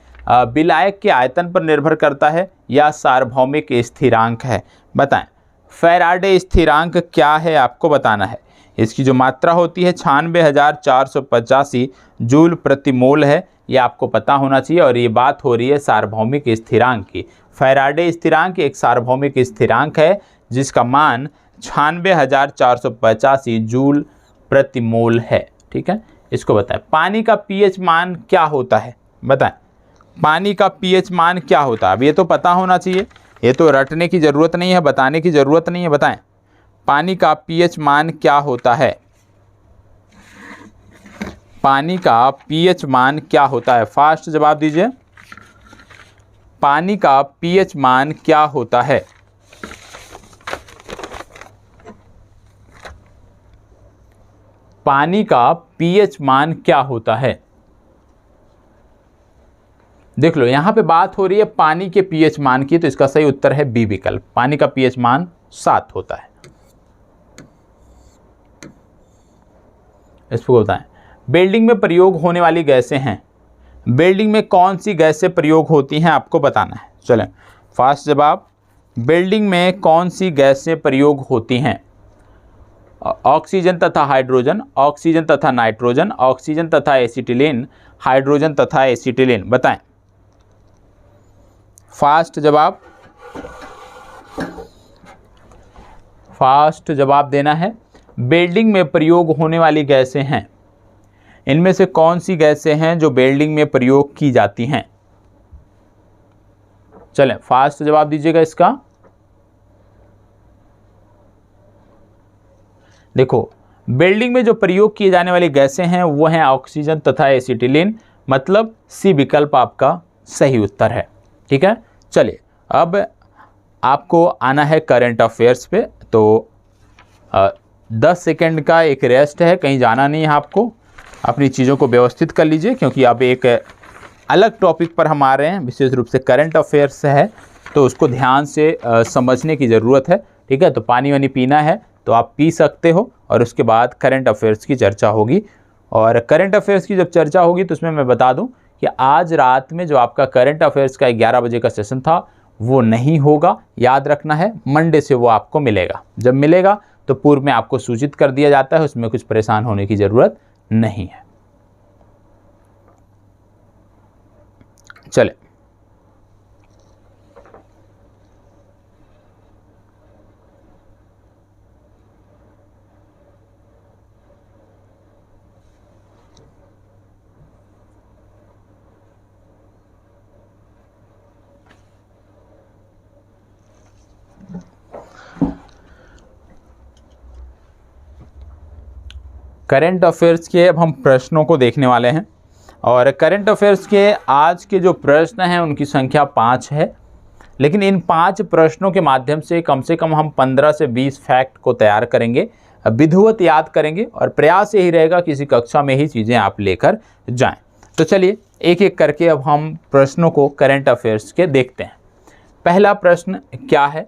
[SPEAKER 1] विलायक के आयतन पर निर्भर करता है, या सार्वभौमिक स्थिरांक है। बताएं, फैराडे स्थिरांक क्या है आपको बताना है। इसकी जो मात्रा होती है 96,485 जूल प्रति मोल है, ये आपको पता होना चाहिए। और ये बात हो रही है सार्वभौमिक स्थिरांक की। फैराडे स्थिरांक एक सार्वभौमिक स्थिरांक है जिसका मान 96,485 जूल प्रति मोल है। ठीक है, इसको बताएं। पानी का पीएच मान क्या होता है, बताएं। पानी का पीएच मान क्या होता है। अब ये तो पता होना चाहिए, ये तो रटने की ज़रूरत नहीं है, बताने की ज़रूरत नहीं है। बताएं, पानी का पीएच मान क्या होता है। पानी का पीएच मान क्या होता है, फास्ट जवाब दीजिए। पानी का पीएच मान क्या होता है। पानी का पीएच मान क्या होता है। देख लो, यहां पे बात हो रही है पानी के पीएच मान की, तो इसका सही उत्तर है बी विकल्प। पानी का पीएच मान 7 होता है। इसको बताएं। बिल्डिंग में प्रयोग होने वाली गैसें हैं, बिल्डिंग में कौन सी गैसें प्रयोग होती हैं आपको बताना है। चलें फास्ट जवाब। बिल्डिंग में कौन सी गैसें प्रयोग होती हैं। ऑक्सीजन तथा हाइड्रोजन, ऑक्सीजन तथा नाइट्रोजन, ऑक्सीजन तथा एसिटिलीन, हाइड्रोजन तथा एसिटिलीन। बताएं, फास्ट जवाब, फास्ट जवाब देना है। बिल्डिंग में प्रयोग होने वाली गैसें हैं, इनमें से कौन सी गैसें हैं जो बिल्डिंग में प्रयोग की जाती हैं। चलें फास्ट जवाब दीजिएगा इसका। देखो, बिल्डिंग में जो प्रयोग किए जाने वाली गैसें हैं वो हैं ऑक्सीजन तथा एसिटिलीन, मतलब सी विकल्प आपका सही उत्तर है। ठीक है, चलिए अब आपको आना है करंट अफेयर्स पे। तो 10 सेकंड का एक रेस्ट है, कहीं जाना नहीं है आपको। अपनी चीज़ों को व्यवस्थित कर लीजिए, क्योंकि अब एक अलग टॉपिक पर हम आ रहे हैं, विशेष रूप से करंट अफेयर्स है, तो उसको ध्यान से समझने की ज़रूरत है। ठीक है, तो पानी वानी पीना है तो आप पी सकते हो, और उसके बाद करंट अफेयर्स की चर्चा होगी। और करंट अफेयर्स की जब चर्चा होगी तो उसमें मैं बता दूं कि आज रात में जो आपका करंट अफेयर्स का 11 बजे का सेशन था वो नहीं होगा, याद रखना है। मंडे से वो आपको मिलेगा। जब मिलेगा तो पूर्व में आपको सूचित कर दिया जाता है, उसमें कुछ परेशान होने की ज़रूरत नहीं है। चले करंट अफेयर्स के अब हम प्रश्नों को देखने वाले हैं। और करंट अफेयर्स के आज के जो प्रश्न हैं उनकी संख्या 5 है, लेकिन इन 5 प्रश्नों के माध्यम से कम हम 15 से 20 फैक्ट को तैयार करेंगे, विधिवत याद करेंगे और प्रयास यही रहेगा किसी कक्षा में ही चीज़ें आप लेकर जाएं। तो चलिए एक एक करके अब हम प्रश्नों को करंट अफेयर्स के देखते हैं। पहला प्रश्न क्या है?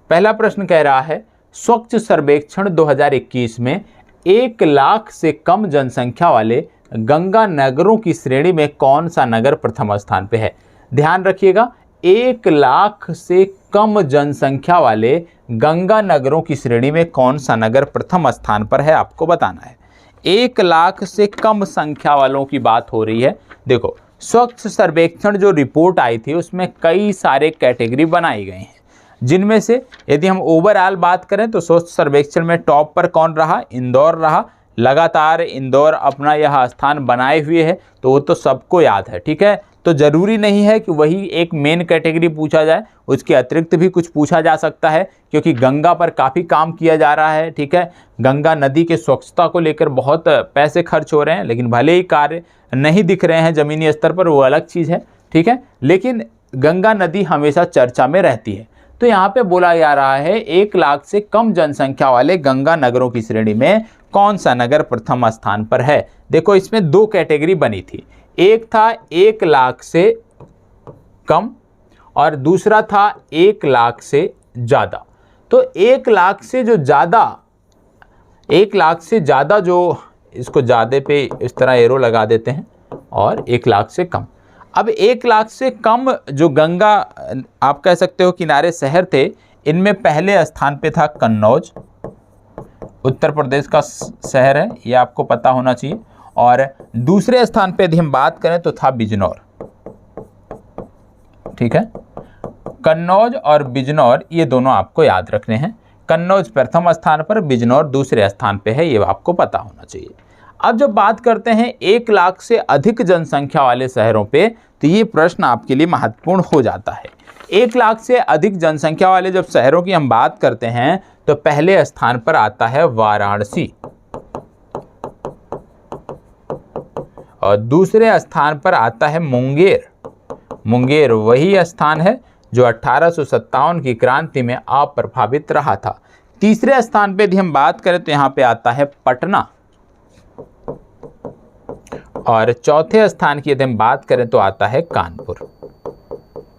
[SPEAKER 1] पहला प्रश्न कह रहा है स्वच्छ सर्वेक्षण 2021 में 1 लाख से कम जनसंख्या वाले गंगा नगरों की श्रेणी में कौन सा नगर प्रथम स्थान पे है? ध्यान रखिएगा, 1 लाख से कम जनसंख्या वाले गंगा नगरों की श्रेणी में कौन सा नगर प्रथम स्थान पर है, आपको बताना है। 1 लाख से कम संख्या वालों की बात हो रही है। देखो, स्वच्छ सर्वेक्षण जो रिपोर्ट आई थी उसमें कई सारे कैटेगरी बनाई गई हैं, जिनमें से यदि हम ओवरऑल बात करें तो स्वच्छ सर्वेक्षण में टॉप पर कौन रहा? इंदौर रहा। लगातार इंदौर अपना यह स्थान बनाए हुए है, तो वो तो सबको याद है, ठीक है। तो ज़रूरी नहीं है कि वही एक मेन कैटेगरी पूछा जाए, उसके अतिरिक्त भी कुछ पूछा जा सकता है, क्योंकि गंगा पर काफ़ी काम किया जा रहा है, ठीक है। गंगा नदी के स्वच्छता को लेकर बहुत पैसे खर्च हो रहे हैं, लेकिन भले ही कार्य नहीं दिख रहे हैं ज़मीनी स्तर पर, वो अलग चीज़ है, ठीक है। लेकिन गंगा नदी हमेशा चर्चा में रहती है। तो यहाँ पे बोला जा रहा है 1 लाख से कम जनसंख्या वाले गंगा नगरों की श्रेणी में कौन सा नगर प्रथम स्थान पर है? देखो, इसमें 2 कैटेगरी बनी थी, एक था 1 लाख से कम और दूसरा था 1 लाख से ज़्यादा। तो 1 लाख से जो ज़्यादा, 1 लाख से ज़्यादा, जो इसको ज़्यादा पे इस तरह एरो लगा देते हैं, और 1 लाख से कम। अब 1 लाख से कम जो गंगा आप कह सकते हो किनारे शहर थे, इनमें पहले स्थान पे था कन्नौज, उत्तर प्रदेश का शहर है, ये आपको पता होना चाहिए। और दूसरे स्थान पे यदि हम बात करें तो था बिजनौर, ठीक है। कन्नौज और बिजनौर ये दोनों आपको याद रखने हैं। कन्नौज प्रथम स्थान पर, बिजनौर दूसरे स्थान पे है, ये आपको पता होना चाहिए। अब जब बात करते हैं 1 लाख से अधिक जनसंख्या वाले शहरों पे, तो ये प्रश्न आपके लिए महत्वपूर्ण हो जाता है। 1 लाख से अधिक जनसंख्या वाले जब शहरों की हम बात करते हैं तो पहले स्थान पर आता है वाराणसी, और दूसरे स्थान पर आता है मुंगेर। मुंगेर वही स्थान है जो 1857 की क्रांति में अप्रभावित रहा था। तीसरे स्थान पे यदि हम बात करें तो यहाँ पे आता है पटना, और चौथे स्थान की यदि हम बात करें तो आता है कानपुर।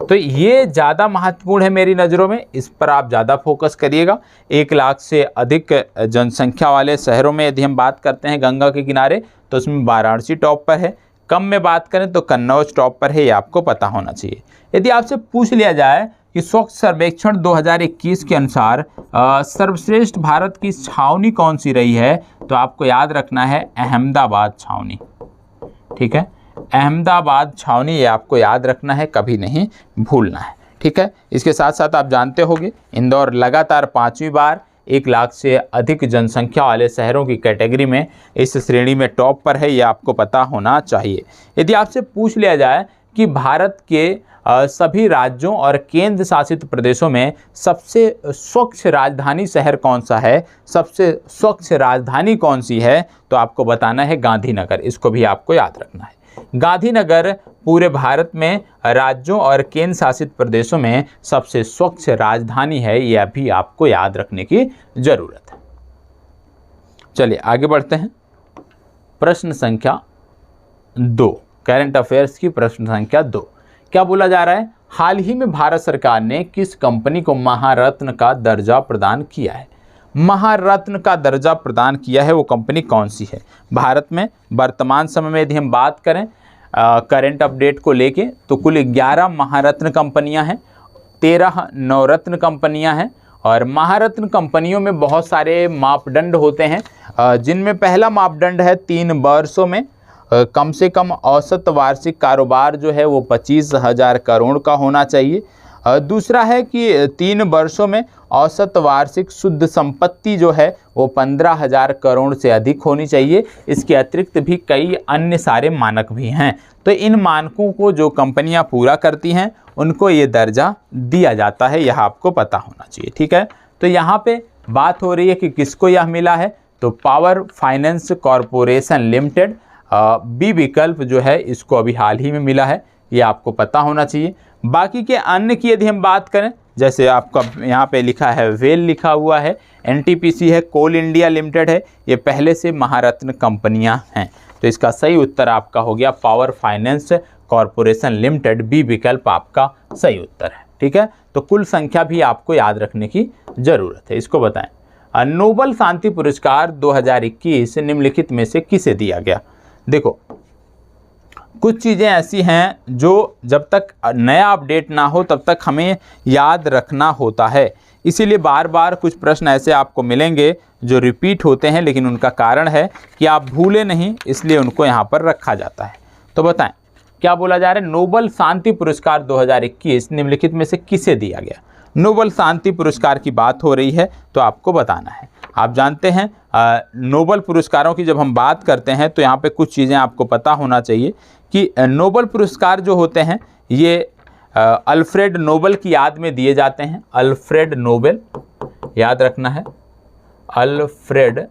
[SPEAKER 1] तो ये ज़्यादा महत्वपूर्ण है मेरी नज़रों में, इस पर आप ज़्यादा फोकस करिएगा। 1 लाख से अधिक जनसंख्या वाले शहरों में यदि हम बात करते हैं गंगा के किनारे, तो उसमें वाराणसी टॉप पर है। कम में बात करें तो कन्नौज टॉप पर है, ये आपको पता होना चाहिए। यदि आपसे पूछ लिया जाए कि स्वच्छ सर्वेक्षण 2021 के अनुसार सर्वश्रेष्ठ भारत की छावनी कौन सी रही है, तो आपको याद रखना है अहमदाबाद छावनी, ठीक है। अहमदाबाद छावनी, ये आपको याद रखना है, कभी नहीं भूलना है, ठीक है। इसके साथ साथ आप जानते होंगे इंदौर लगातार 5वीं बार 1 लाख से अधिक जनसंख्या वाले शहरों की कैटेगरी में इस श्रेणी में टॉप पर है, ये आपको पता होना चाहिए। यदि आपसे पूछ लिया जाए कि भारत के सभी राज्यों और केंद्र शासित प्रदेशों में सबसे स्वच्छ राजधानी शहर कौन सा है, सबसे स्वच्छ राजधानी कौन सी है, तो आपको बताना है गांधीनगर। इसको भी आपको याद रखना है। गांधीनगर पूरे भारत में राज्यों और केंद्र शासित प्रदेशों में सबसे स्वच्छ राजधानी है, यह भी आपको याद रखने की जरूरत है। चलिए आगे बढ़ते हैं। प्रश्न संख्या 2, करंट अफेयर्स की प्रश्न संख्या 2। क्या बोला जा रहा है? हाल ही में भारत सरकार ने किस कंपनी को महारत्न का दर्जा प्रदान किया है? महारत्न का दर्जा प्रदान किया है, वो कंपनी कौन सी है? भारत में वर्तमान समय में यदि हम बात करें करंट अपडेट को लेके, तो कुल 11 महारत्न कंपनियां हैं, 13 नवरत्न कंपनियां हैं। और महारत्न कंपनियों में बहुत सारे मापदंड होते हैं, जिनमें पहला मापदंड है 3 वर्षों में कम से कम औसत वार्षिक कारोबार जो है वो 25,000 करोड़ का होना चाहिए। दूसरा है कि 3 वर्षों में औसत वार्षिक शुद्ध संपत्ति जो है वो 15,000 करोड़ से अधिक होनी चाहिए। इसके अतिरिक्त भी कई अन्य सारे मानक भी हैं। तो इन मानकों को जो कंपनियां पूरा करती हैं उनको ये दर्जा दिया जाता है, यह आपको पता होना चाहिए। ठीक है, तो यहाँ पे बात हो रही है कि किसको यह मिला है, तो power finance corporation limited B विकल्प जो है इसको अभी हाल ही में मिला है, ये आपको पता होना चाहिए। बाकी के अन्य की यदि हम बात करें, जैसे आपका यहाँ पे लिखा है वेल लिखा हुआ है, एनटीपीसी है, कोल इंडिया लिमिटेड है, ये पहले से महारत्न कंपनियां हैं। तो इसका सही उत्तर आपका हो गया power finance corporation limited, B विकल्प आपका सही उत्तर है। ठीक है, तो कुल संख्या भी आपको याद रखने की जरूरत है। इसको बताएं, नोबल शांति पुरस्कार 2021 निम्नलिखित में से किसे दिया गया। देखो, कुछ चीज़ें ऐसी हैं जो जब तक नया अपडेट ना हो तब तक हमें याद रखना होता है, इसीलिए बार बार कुछ प्रश्न ऐसे आपको मिलेंगे जो रिपीट होते हैं, लेकिन उनका कारण है कि आप भूले नहीं, इसलिए उनको यहाँ पर रखा जाता है। तो बताएं क्या बोला जा रहा है, नोबल शांति पुरस्कार 2021 निम्नलिखित में से किसे दिया गया। नोबल शांति पुरस्कार की बात हो रही है तो आपको बताना है। आप जानते हैं नोबल पुरस्कारों की जब हम बात करते हैं तो यहाँ पे कुछ चीज़ें आपको पता होना चाहिए कि नोबल पुरस्कार जो होते हैं ये अल्फ्रेड नोबल की याद में दिए जाते हैं। अल्फ्रेड नोबेल, याद रखना है, अल्फ्रेड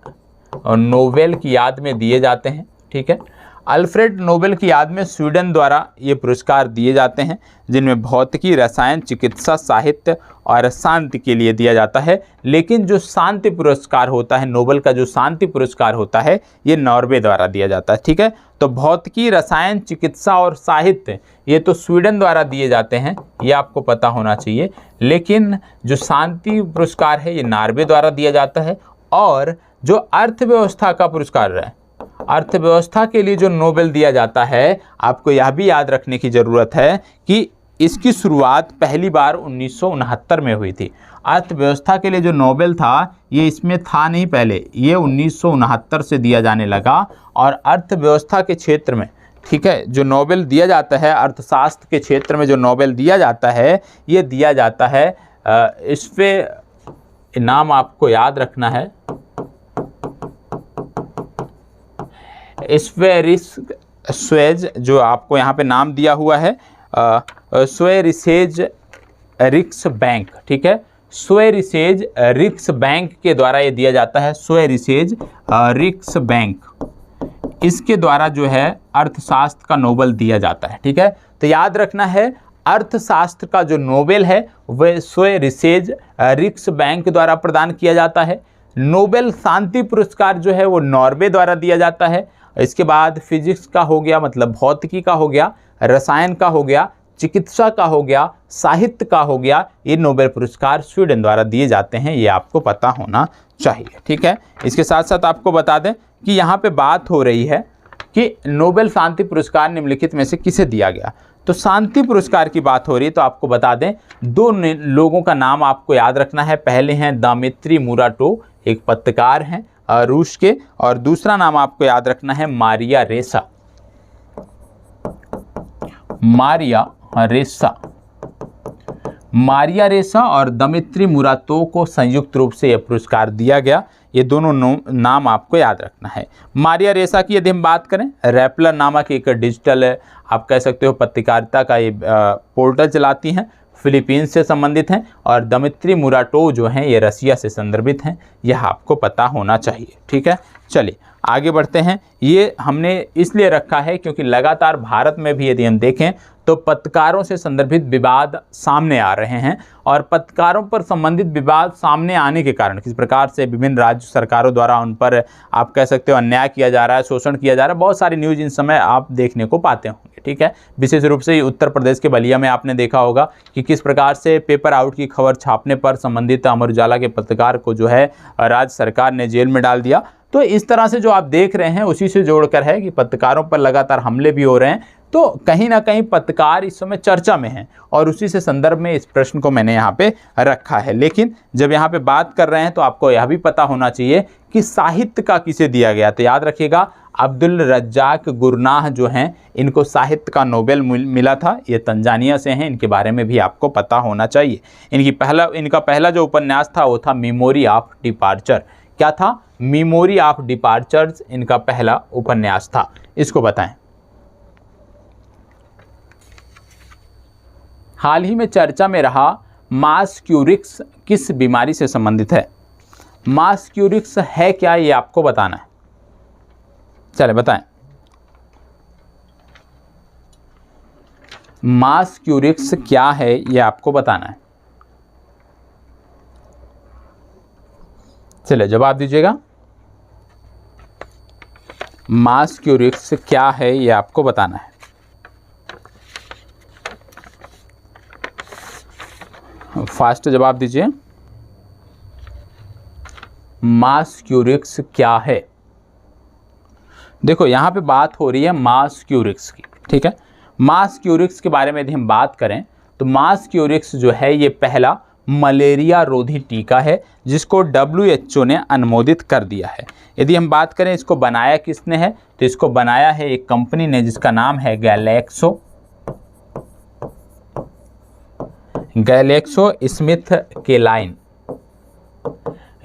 [SPEAKER 1] नोबेल की याद में दिए जाते हैं। ठीक है, अल्फ्रेड नोबेल की याद में स्वीडन द्वारा ये पुरस्कार दिए जाते हैं, जिनमें भौतिकी, रसायन, चिकित्सा, साहित्य और शांति के लिए दिया जाता है। लेकिन जो शांति पुरस्कार होता है, नोबेल का जो शांति पुरस्कार होता है, ये नॉर्वे द्वारा दिया जाता है। ठीक है, तो भौतिकी, रसायन, चिकित्सा और साहित्य ये तो स्वीडन द्वारा दिए जाते हैं, ये आपको पता होना चाहिए। लेकिन जो शांति पुरस्कार है ये नॉर्वे द्वारा दिया जाता है। और जो अर्थव्यवस्था का पुरस्कार है, अर्थव्यवस्था के लिए जो नोबेल दिया जाता है, आपको यह भी याद रखने की ज़रूरत है कि इसकी शुरुआत पहली बार 1969 में हुई थी। अर्थव्यवस्था के लिए जो नोबेल था ये इसमें था नहीं पहले, ये 1969 से दिया जाने लगा। और अर्थव्यवस्था के क्षेत्र में, ठीक है, जो नोबेल दिया जाता है, अर्थशास्त्र के क्षेत्र में जो नोबेल दिया जाता है, ये दिया जाता है, इस पे नाम आपको याद रखना है, स्वेरिस स्वेज, जो आपको यहाँ पे नाम दिया हुआ है, स्वेरिसेज रिक्स बैंक। ठीक है, स्वेरिसेज रिक्स बैंक के द्वारा ये दिया जाता है, स्वेरिसेज रिक्स बैंक, इसके द्वारा जो है अर्थशास्त्र का नोबेल दिया जाता है। ठीक है, तो याद रखना है अर्थशास्त्र का जो नोबेल है वह स्वेरिसेज रिक्स बैंक द्वारा प्रदान किया जाता है। नोबेल शांति पुरस्कार जो है वो नॉर्वे द्वारा दिया जाता है। इसके बाद फिजिक्स का हो गया, मतलब भौतिकी का हो गया, रसायन का हो गया, चिकित्सा का हो गया, साहित्य का हो गया, ये नोबेल पुरस्कार स्वीडन द्वारा दिए जाते हैं, ये आपको पता होना चाहिए। ठीक है, इसके साथ साथ आपको बता दें कि यहाँ पे बात हो रही है कि नोबेल शांति पुरस्कार निम्नलिखित में से किसे दिया गया। तो शांति पुरस्कार की बात हो रही है तो आपको बता दें, दो लोगों का नाम आपको याद रखना है। पहले हैं दिमित्री मुराटोव, एक पत्रकार हैं रूस के, और दूसरा नाम आपको याद रखना है मारिया रेसा। मारिया रेसा और दिमित्री मुराटोव को संयुक्त रूप से यह पुरस्कार दिया गया। ये दोनों नाम आपको याद रखना है। मारिया रेसा की यदि हम बात करें, रैपलर नामक एक डिजिटल आप कह सकते हो पत्रकारिता का ये पोर्टल चलाती हैं, फिलीपींस से संबंधित हैं। और दिमित्री मुराटोव जो हैं ये रसिया से संदर्भित हैं, यह आपको पता होना चाहिए। ठीक है, चलिए आगे बढ़ते हैं। ये हमने इसलिए रखा है क्योंकि लगातार भारत में भी यदि हम देखें तो पत्रकारों से संदर्भित विवाद सामने आ रहे हैं, और पत्रकारों पर संबंधित विवाद सामने आने के कारण किस प्रकार से विभिन्न राज्य सरकारों द्वारा उन पर आप कह सकते हो अन्याय किया जा रहा है, शोषण किया जा रहा है, बहुत सारी न्यूज़ इन समय आप देखने को पाते होंगे। ठीक है, विशेष रूप से उत्तर प्रदेश के बलिया में आपने देखा होगा कि किस प्रकार से पेपर आउट की खबर छापने पर संबंधित अमर उजाला के पत्रकार को जो है राज्य सरकार ने जेल में डाल दिया। तो इस तरह से जो आप देख रहे हैं उसी से जोड़कर है कि पत्रकारों पर लगातार हमले भी हो रहे हैं, तो कहीं ना कहीं पत्रकार इस समय चर्चा में है और उसी से संदर्भ में इस प्रश्न को मैंने यहाँ पे रखा है। लेकिन जब यहाँ पे बात कर रहे हैं तो आपको यह भी पता होना चाहिए कि साहित्य का किसे दिया गया। तो याद रखिएगा, अब्दुल रज्जाक गुरनाह जो हैं, इनको साहित्य का नोबेल मिला था। ये तंजानिया से हैं, इनके बारे में भी आपको पता होना चाहिए। इनका पहला जो उपन्यास था वो था मेमोरी ऑफ डिपार्चर। क्या था? मेमोरी ऑफ डिपार्चर्स इनका पहला उपन्यास था। इसको बताएं। हाल ही में चर्चा में रहा मास्क्यूरिक्स किस बीमारी से संबंधित है? मास्क्यूरिक्स है क्या, ये आपको बताना है। चले बताएं। मास्क्यूरिक्स क्या है ये आपको बताना है। चले जवाब दीजिएगा। मास्क्यूरिक्स क्या है ये आपको बताना है। फास्ट जवाब दीजिए। मास्क्यूरिक्स क्या है? देखो यहाँ पे बात हो रही है मास्क्यूरिक्स की, ठीक है। मास्क्यूरिक्स के बारे में यदि हम बात करें तो मास्क्यूरिक्स जो है ये पहला मलेरिया रोधी टीका है जिसको WHO ने अनुमोदित कर दिया है। यदि हम बात करें इसको बनाया किसने है, तो इसको बनाया है एक कंपनी ने जिसका नाम है गैलेक्सो स्मिथ केलाइन।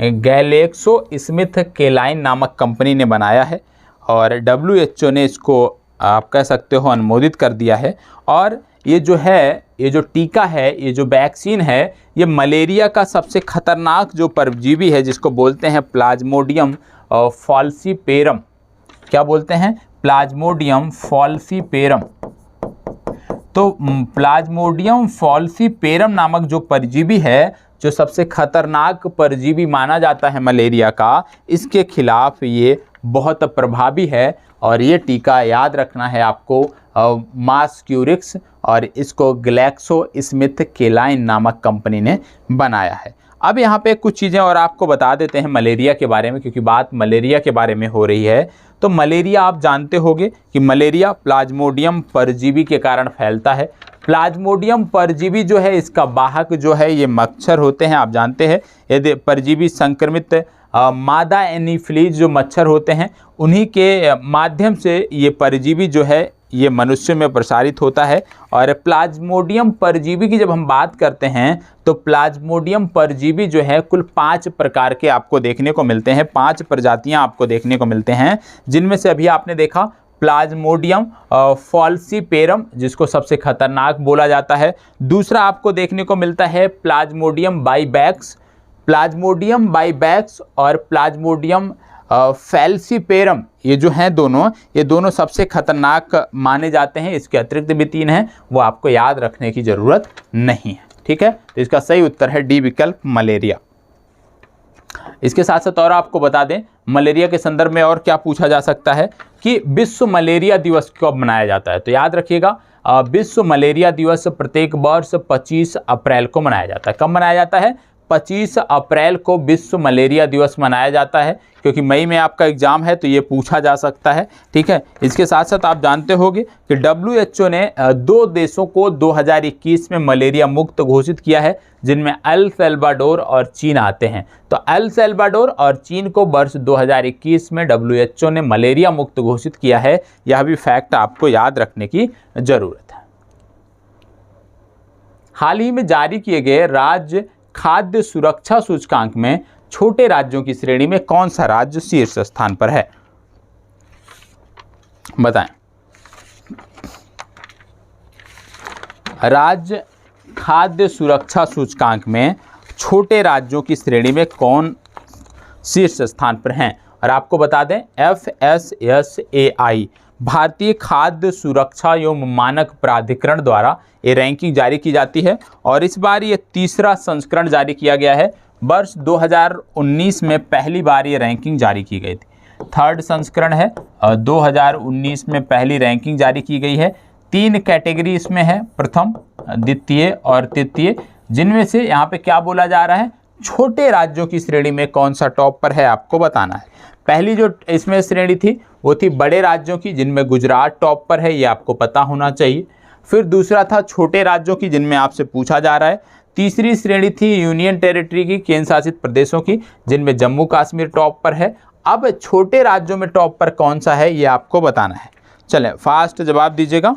[SPEAKER 1] गैलेक्सो स्मिथ केलाइन नामक कंपनी ने बनाया है और WHO ने इसको आप कह सकते हो अनुमोदित कर दिया है। और ये जो टीका है, ये जो वैक्सीन है, ये मलेरिया का सबसे खतरनाक जो परजीवी है जिसको बोलते हैं प्लाज्मोडियम फॉल्सीपेरम। क्या बोलते हैं? प्लाज्मोडियम फॉल्सीपेरम। तो प्लाज्मोडियम फॉल्सीपेरम नामक जो परजीवी है, जो सबसे खतरनाक परजीवी माना जाता है मलेरिया का, इसके खिलाफ ये बहुत प्रभावी है। और ये टीका याद रखना है आपको, मास्क्यूरिक्स, और इसको ग्लैक्सो स्मिथ केलाइन नामक कंपनी ने बनाया है। अब यहाँ पे कुछ चीज़ें और आपको बता देते हैं मलेरिया के बारे में, क्योंकि बात मलेरिया के बारे में हो रही है। तो मलेरिया आप जानते होंगे कि मलेरिया प्लाज्मोडियम परजीवी के कारण फैलता है। प्लाज्मोडियम परजीवी जो है, इसका वाहक जो है ये मच्छर होते हैं। आप जानते हैं यदि परजीवी संक्रमित मादा एनीफ्लीज जो मच्छर होते हैं, उन्हीं के माध्यम से ये परजीवी जो है ये मनुष्य में प्रसारित होता है। और प्लाज्मोडियम परजीवी की जब हम बात करते हैं तो प्लाज्मोडियम परजीवी जो है कुल 5 प्रकार के आपको देखने को मिलते हैं। 5 प्रजातियां आपको देखने को मिलते हैं, जिनमें से अभी आपने देखा प्लाज्मोडियम फॉल्सीपेरम, जिसको सबसे खतरनाक बोला जाता है। दूसरा आपको देखने को मिलता है प्लाज्मोडियम बाइबैक्स। प्लाज्मोडियम बाइबैक्स और प्लाज्मोडियम फैल्सीपेरम, ये जो हैं ये दोनों सबसे खतरनाक माने जाते हैं। इसके अतिरिक्त भी 3 हैं, वो आपको याद रखने की ज़रूरत नहीं है, ठीक है। तो इसका सही उत्तर है डी विकल्प, मलेरिया। इसके साथ साथ और आपको बता दें मलेरिया के संदर्भ में और क्या पूछा जा सकता है कि विश्व मलेरिया दिवस कब मनाया जाता है। तो याद रखिएगा, विश्व मलेरिया दिवस प्रत्येक वर्ष 25 अप्रैल को मनाया जाता है। कब मनाया जाता है? 25 अप्रैल को विश्व मलेरिया दिवस मनाया जाता है, क्योंकि मई में आपका एग्जाम है तो ये पूछा जा सकता है, ठीक है। इसके साथ साथ आप जानते होंगे कि WHO ने 2 देशों को 2021 में मलेरिया मुक्त घोषित किया है, जिनमें एल सल्वाडोर और चीन आते हैं। तो एल सल्वाडोर और चीन को वर्ष 2021 में WHO ने मलेरिया मुक्त घोषित किया है। यह भी फैक्ट आपको याद रखने की जरूरत है। हाल ही में जारी किए गए राज्य खाद्य सुरक्षा सूचकांक में छोटे राज्यों की श्रेणी में कौन सा राज्य शीर्ष स्थान पर है? बताएं। राज्य खाद्य सुरक्षा सूचकांक में छोटे राज्यों की श्रेणी में कौन शीर्ष स्थान पर हैं? और आपको बता दें FSSAI, भारतीय खाद्य सुरक्षा एवं मानक प्राधिकरण द्वारा ये रैंकिंग जारी की जाती है और इस बार ये 3रा संस्करण जारी किया गया है। वर्ष 2019 में पहली बार ये रैंकिंग जारी की गई थी। 3rd संस्करण है, 2019 में पहली रैंकिंग जारी की गई है। 3 कैटेगरी इसमें है, प्रथम, द्वितीय और तृतीय, जिनमें से यहाँ पे क्या बोला जा रहा है, छोटे राज्यों की श्रेणी में कौन सा टॉप पर है आपको बताना है। पहली जो इसमें श्रेणी थी वो थी बड़े राज्यों की, जिनमें गुजरात टॉप पर है, ये आपको पता होना चाहिए। फिर दूसरा था छोटे राज्यों की, जिनमें आपसे पूछा जा रहा है। तीसरी श्रेणी थी यूनियन टेरिटरी की, केंद्र शासित प्रदेशों की, जिनमें जम्मू कश्मीर टॉप पर है। अब छोटे राज्यों में टॉप पर कौन सा है ये आपको बताना है। चलें फास्ट जवाब दीजिएगा।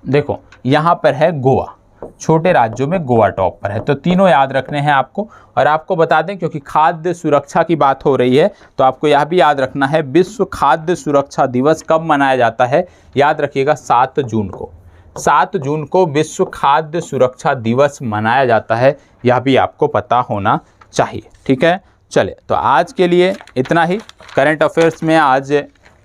[SPEAKER 1] देखो यहाँ पर है गोवा, छोटे राज्यों में गोवा टॉप पर है। तो तीनों याद रखने हैं आपको। और आपको बता दें, क्योंकि खाद्य सुरक्षा की बात हो रही है, तो आपको यह भी याद रखना है विश्व खाद्य सुरक्षा दिवस कब मनाया जाता है। याद रखिएगा 7 जून को। 7 जून को विश्व खाद्य सुरक्षा दिवस मनाया जाता है, यह भी आपको पता होना चाहिए। ठीक है, चले तो आज के लिए इतना ही। करंट अफेयर्स में आज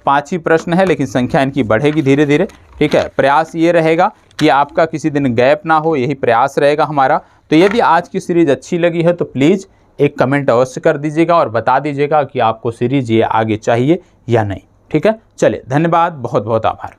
[SPEAKER 1] 5 ही प्रश्न है, लेकिन संख्या इनकी बढ़ेगी धीरे धीरे। ठीक है, प्रयास ये रहेगा कि आपका किसी दिन गैप ना हो, यही प्रयास रहेगा हमारा। तो यदि आज की सीरीज़ अच्छी लगी है तो प्लीज़ एक कमेंट अवश्य कर दीजिएगा और बता दीजिएगा कि आपको सीरीज़ ये आगे चाहिए या नहीं। ठीक है, चलिए धन्यवाद, बहुत बहुत आभार।